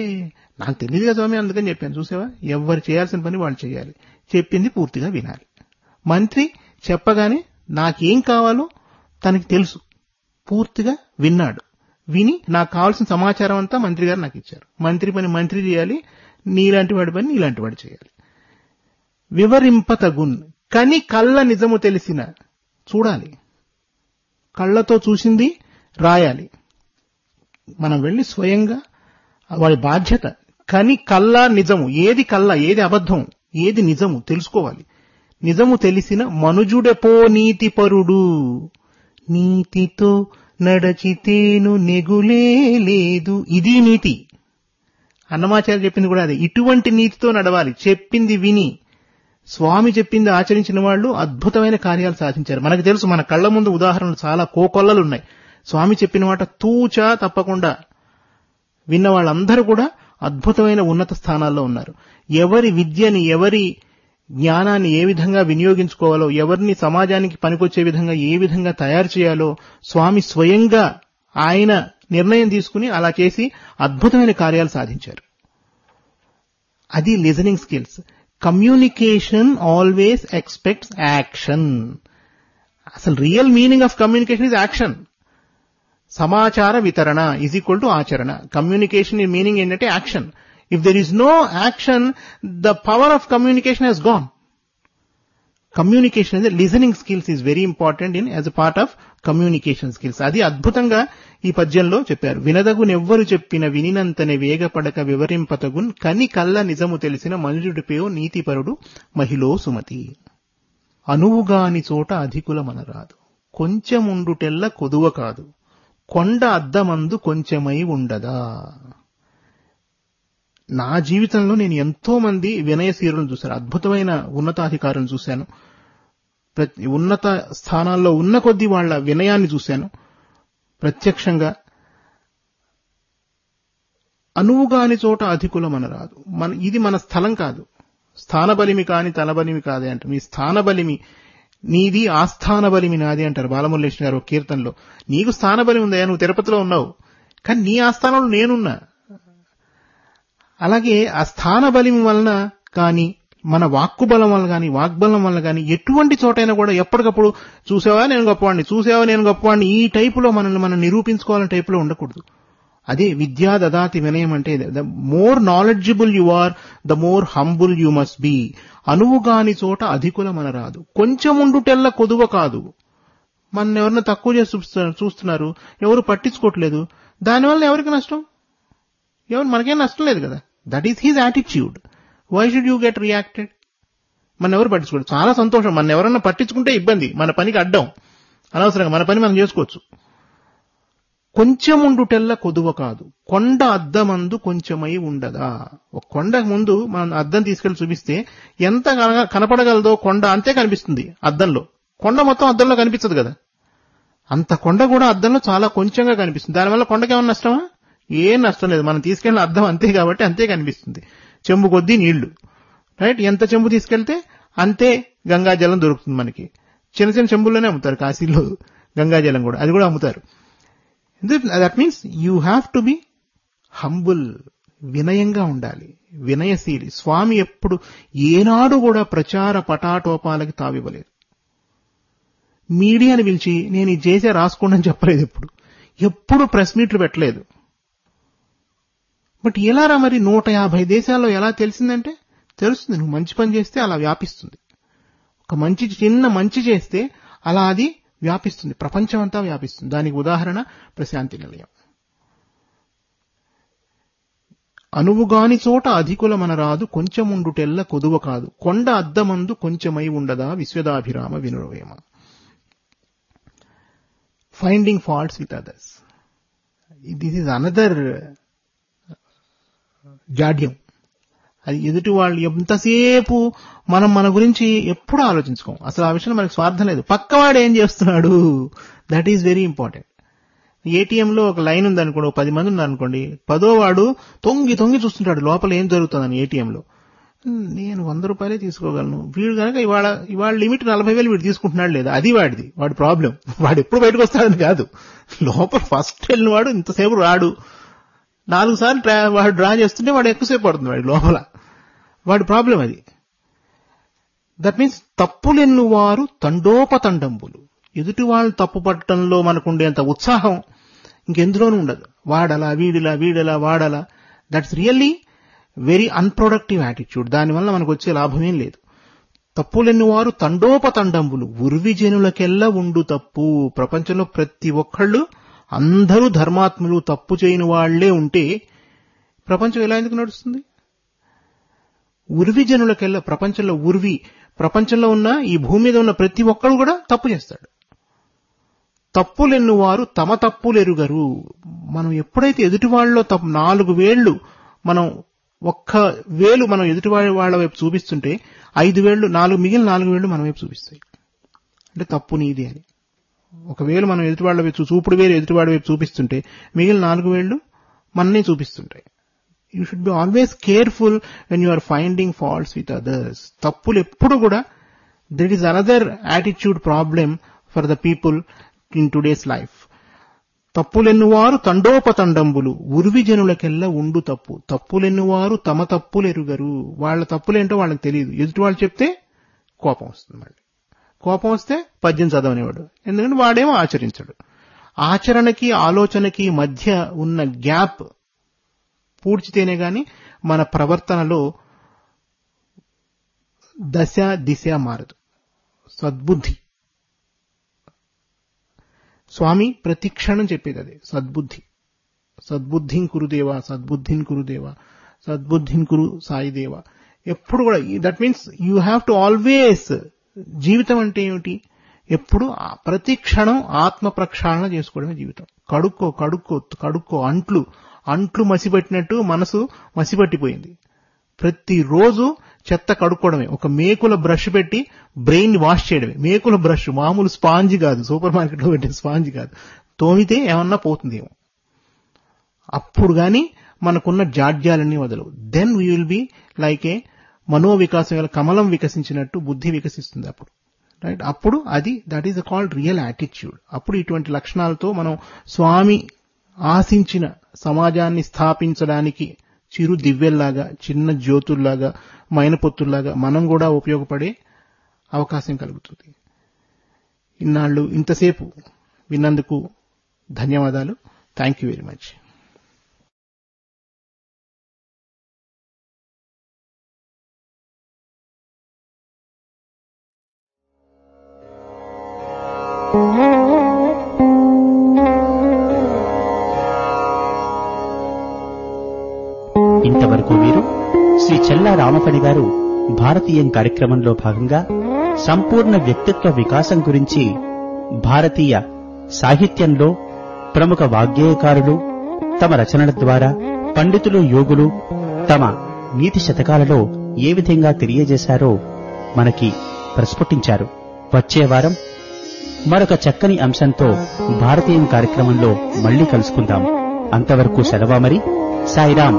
నాకు తెలియదు కదా స్వామి, అందుకని చెప్పాను. చూసావా, ఎవరు చేయాల్సిన పని వాళ్ళు చేయాలి, చెప్పింది పూర్తిగా వినాలి. మంత్రి చెప్పగానే నాకేం కావాలో తనకి తెలుసు, పూర్తిగా విన్నాడు. విని నాకు కావాల్సిన సమాచారం అంతా మంత్రి గారు నాకు ఇచ్చారు. మంత్రి పని మంత్రి చేయాలి, నీలాంటి వాడి పని నీలాంటి వాడు చేయాలి. వివరింపతగున్, కని కళ్ళ నిజము తెలిసిన, చూడాలి, కళ్ళతో చూసింది రాయాలి. మనం వెళ్ళి స్వయంగా వాడి బాధ్యత. కని కళ్ళ నిజము, ఏది కళ్ళ, ఏది అబద్ధం, ఏది నిజము తెలుసుకోవాలి. నిజము తెలిసిన మనుజుడెపో నీతిపరుడు, నీతితో నడచితేను నెగులే లేదు. ఇది నీతి. అన్నమాచార్య చెప్పింది కూడా అదే. ఇటువంటి నీతితో నడవాలి. చెప్పింది విని స్వామి చెప్పింది ఆచరించిన వాళ్ళు అద్భుతమైన కార్యాలు సాధించారు. మనకు తెలుసు, మన కళ్ల ముందు ఉదాహరణలు చాలా కోకొల్లలు ఉన్నాయి. స్వామి చెప్పిన మాట తూచా తప్పకుండా విన్న వాళ్ళందరూ కూడా అద్భుతమైన ఉన్నత స్థానాల్లో ఉన్నారు. ఎవరి విద్యని, ఎవరి జ్ఞానాన్ని ఏ విధంగా వినియోగించుకోవాలో, ఎవరిని సమాజానికి పనికొచ్చే విధంగా ఏ విధంగా తయారు చేయాలో స్వామి స్వయంగా ఆయన నిర్ణయం తీసుకుని అలా చేసి అద్భుతమైన కార్యాలు సాధించారు. అది listening skills. Communication always expects action. అసలు real meaning of communication is action. సమాచార వితరణ ఈజ్ ఈక్వల్ టు ఆచరణ. కమ్యూనికేషన్ మీనింగ్ ఏంటంటే action. If there is no action, the power of communication has gone. Communication అనేది listening skills is very important as a part of communication skills. అది అద్భుతంగా ఈ పద్యంలో చెప్పారు. వినదగునెవ్వరు చెప్పిన వినినంతనే వేగపడక వివరింపతగున్, కని కళ్ళ నిజము తెలిసిన మనుజుడిపేయో నీతిపరుడు మహిళో సుమతి. అనువుగాని చోట అధికులమనరాదు, కొంచెముండుటెల్ల కొదువ కాదు, కొండ అద్దమందు కొంచెమై ఉండదా. నా జీవితంలో నేను ఎంతో మంది వినయశీరులను చూశాను, అద్భుతమైన ఉన్నతాధికారులను చూశాను, ఉన్నత స్థానాల్లో ఉన్న కొద్దీ వాళ్ళ వినయాన్ని చూశాను ప్రత్యక్షంగా. అనువుగాని చోట అధికులమనరాదు. ఇది మన స్థలం కాదు. స్థానబలిమి కాని తలబలిమి కాదే అంటారు. మీ స్థానబలిమి నీది, ఆస్థాన బలిమి నాది అంటారు బాలమురళీకృష్ణ గారు కీర్తనలో. నీకు స్థానబలి ఉందయ్యా, నువ్వు తిరుపతిలో ఉన్నావు, కానీ నీ ఆస్థానంలో నేనున్నా. అలాగే ఆ స్థాన బలిమి వలన కానీ, మన వాక్కు బలం వల్ల కానీ, వాగ్బలం వల్ల కానీ ఎటువంటి చోటైనా కూడా ఎప్పటికప్పుడు చూసావా నేను గొప్పవాడిని, చూసావా నేను గొప్పవాడిని, ఈ టైపులో మనల్ని మనం నిరూపించుకోవాలని టైపులో ఉండకూడదు. అదే విద్యా దదాతి వినయం అంటే. The more knowledgeable you are, the more humble you must be. అనువుగాని చోట అధికులమనరాదు, కొంచెం ఉండుటెల్ల కొదువ కాదు. మన ఎవరిని తక్కువ చేసి చూస్తున్నారు, ఎవరు పట్టించుకోవట్లేదు, దానివల్ల ఎవరికి నష్టం? మనకేం నష్టం లేదు కదా. That is his attitude. Why should you get reacted? మన ఎవరు పట్టించుకోరు, చాలా సంతోషం. మన ఎవరన్నా పట్టించుకుంటే ఇబ్బంది, మన పనికి అడ్డం, అనవసరంగా మన పని మనం చేసుకోవచ్చు. కొంచెం ఉండుటెల్ల కొదువ కాదు, కొండ అద్దమందు కొంచెమై ఉండదా. ఒక కొండ ముందు మనం అద్దం తీసుకెళ్లి చూపిస్తే ఎంత కనపడగలదో కొండ అంతే కనిపిస్తుంది అద్దంలో. కొండ మొత్తం అద్దంలో కనిపించదు కదా, అంత కొండ కూడా అద్దంలో చాలా కొంచెంగా కనిపిస్తుంది. దానివల్ల కొండకి ఏమన్నా నష్టమా? ఏం నష్టం లేదు. మనం తీసుకెళ్లిన అద్దం అంతే కాబట్టి అంతే కనిపిస్తుంది. చెంబు కొద్దీ నీళ్లు, రైట్? ఎంత చెంబు తీసుకెళ్తే అంతే గంగాజలం దొరుకుతుంది మనకి. చిన్న చిన్న చెంబుల్లోనే అమ్ముతారు కాశీలో గంగాజలం కూడా, అది కూడా అమ్ముతారు. That means you have to be humble. వినయంగా ఉండాలి, వినయశీలి. స్వామి ఎప్పుడు ఏనాడు కూడా ప్రచార పటాటోపాలకి తావివ్వలేదు. మీడియాని పిలిచి నేను ఇది చేసే రాసుకోండి అని చెప్పలేదు. ఎప్పుడు ప్రెస్ మీట్లు పెట్టలేదు. బట్ ఎలారా మరి 150 దేశాల్లో ఎలా తెలిసిందంటే, తెలుస్తుంది. నువ్వు మంచి పని చేస్తే అలా వ్యాపిస్తుంది. ఒక చిన్న మంచి చేస్తే అలా అది వ్యాపిస్తుంది, ప్రపంచం అంతా వ్యాపిస్తుంది. దానికి ఉదాహరణ ప్రశాంతి నిలయం. అనువుగాని చోట అధికులమనరాదు, కొంచెముండుటెల్ల కొదువ కాదు, కొండ అద్దమందు కొంచెమై ఉండదా విశ్వదాభిరామ వినురవేమ. Finding faults with others, this is another జాడ్యం. అది ఎదుటి వాళ్ళు ఎంతసేపు మనం మన గురించి ఎప్పుడు ఆలోచించుకోం. అసలు ఆ విషయంలో మనకు స్వార్థం లేదు. పక్కవాడు ఏం చేస్తున్నాడు, దట్ ఈజ్ వెరీ ఇంపార్టెంట్. ఏటీఎంలో ఒక లైన్ ఉందనుకోండి, 10 మంది ఉందనుకోండి, 10వ వాడు తొంగి తొంగి చూస్తుంటాడు లోపల ఏం జరుగుతుందని. ఏటీఎంలో నేను 100 రూపాయలే తీసుకోగలను, వీడు కనుక ఇవాళ లిమిట్ 40,000 వీడు తీసుకుంటున్నాడు లేదా, అది వాడి ప్రాబ్లం. వాడు ఎప్పుడు బయటకు వస్తాడని కాదు, లోపల ఫస్ట్ వెళ్ళిన వాడు ఇంతసేపు రాడు. 4 సార్లు వాడు డ్రా చేస్తుంటే వాడు ఎక్కువసేపు పడుతుంది వాడి లోపల, వాడి ప్రాబ్లం అది. దట్ మీన్స్ తప్పులెన్ను వారు తండోపతండంబులు. ఎదుటి వాళ్ళు తప్పు పట్టడంలో మనకుండేంత ఉత్సాహం ఇంకెందులోనూ ఉండదు. వాడలా వీడలా వాడలా, that's really very unproductive attitude. దానివల్ల మనకు వచ్చే లాభమేం లేదు. తప్పులెన్ను వారు తండోపతండంబులు ఉర్వి జనులకెల్లా ఉండు తప్పు. ప్రపంచంలో ప్రతి ఒక్కళ్ళు అందరూ ధర్మాత్ములు, తప్పు చేయని వాళ్లే ఉంటే ప్రపంచం ఎలా ఎందుకు నడుస్తుంది? ఉర్వి జనులకెల్లా, ప్రపంచంలో ఉన్న ఈ భూమి మీద ఉన్న ప్రతి ఒక్కరు కూడా తప్పు చేస్తాడు. తప్పులెన్ను వారు తమ తప్పులెరుగరు. మనం ఎప్పుడైతే ఎదుటి వాళ్ళలో 4 వేళ్లు మనం ఒక్క వేలు మనం ఎదుటి వాళ్ళ వైపు చూపిస్తుంటే 5 వేళ్లు మిగిలిన 4 వేళ్లు మన వైపు చూపిస్తాయి. అంటే తప్పు నీది అని. ఒకవేళ మనం ఎదుటి వాళ్ళ వైపు చూపుడు వేలు ఎదుటివాడి వైపు చూపిస్తుంటే మిగిలిన 4 వేళ్లు మననే చూపిస్తుంటాయి. You should be always careful when you are finding faults with others. తప్పులు ఎప్పుడు కూడా that is another attitude problem for the people in today's life. తప్పులెన్నువారు తండోపతండంబులు ఉర్వి జనులకెల్లా ఉండు తప్పు. తప్పులెన్నువారు తమ తప్పులెరుగరు. వాళ్ళ తప్పులేంటో వాళ్ళకి తెలియదు. ఎదుటి వాళ్ళు చెప్తే కోపం వస్తుంది. మళ్ళీ కోపం వస్తే పద్యం చదవనివాడు, ఎందుకంటే వాడేమో ఆచరించడు. ఆచరణకి ఆలోచనకి మధ్య ఉన్న గ్యాప్ పూడ్చితేనే గాని మన ప్రవర్తనలో దశ దిశ మారదు. సద్బుద్ధి, స్వామి ప్రతి క్షణం చెప్పేది అదే, సద్బుద్ధి. సద్బుద్ధిం కురుదేవా, సద్బుద్ధిం కురుదేవా, సద్బుద్ధిం కురు సాయిదేవా. ఎప్పుడు కూడా that means you have to always. జీవితం అంటే ఏమిటి? ఎప్పుడు ప్రతి క్షణం ఆత్మ ప్రక్షాళన చేసుకోవడమే జీవితం. కడుక్కో. అంట్లు మసిపట్టినట్టు మనసు మసిపట్టిపోయింది. ప్రతిరోజు చెత్త కడుక్కోవడమే. ఒక మేకుల బ్రష్ పెట్టి బ్రెయిన్ వాష్ చేయడమే. మేకుల బ్రష్, మామూలు స్పాంజ్ కాదు, సూపర్ మార్కెట్ లో పెట్టే స్పాంజ్ కాదు. తోమితే ఏమన్నా పోతుందేమో. అప్పుడు గాని మనకున్న జాడ్యాలన్నీ వదలవు. Then we will be like a మనోవికాసం వల్ల కమలం వికసించినట్టు బుద్ధి వికసిస్తుంది అప్పుడు. రైట్? అప్పుడు అది that is called real attitude. అప్పుడు ఇటువంటి లక్షణాలతో మనం స్వామి ఆశించిన సమాజాన్ని స్థాపించడానికి చిరు దివ్యల్లాగా, చిన్న జ్యోతుల్లాగా, మైనపొత్తుల్లాగా మనం కూడా ఉపయోగపడే అవకాశం కలుగుతుంది. ఇన్నాళ్ళు ఇంతసేపు విన్నందుకు ధన్యవాదాలు. Thank you very much. ఇంతవరకు మీరు శ్రీ చెల్లా రామఫణి గారు భారతీయం కార్యక్రమంలో భాగంగా సంపూర్ణ వ్యక్తిత్వ వికాసం గురించి భారతీయ సాహిత్యంలో ప్రముఖ వాగ్గేయకారులు తమ రచనల ద్వారా పండితులు, యోగులు తమ నీతి శతకాలలో ఏ విధంగా తెలియజేశారో మనకి ప్రస్ఫుటించారు. వచ్చే వారం మరొక చక్కని అంశంతో భారతీయం కార్యక్రమంలో మళ్లీ కలుసుకుందాం. అంతవరకు సెలవా మరి. సాయిరాం.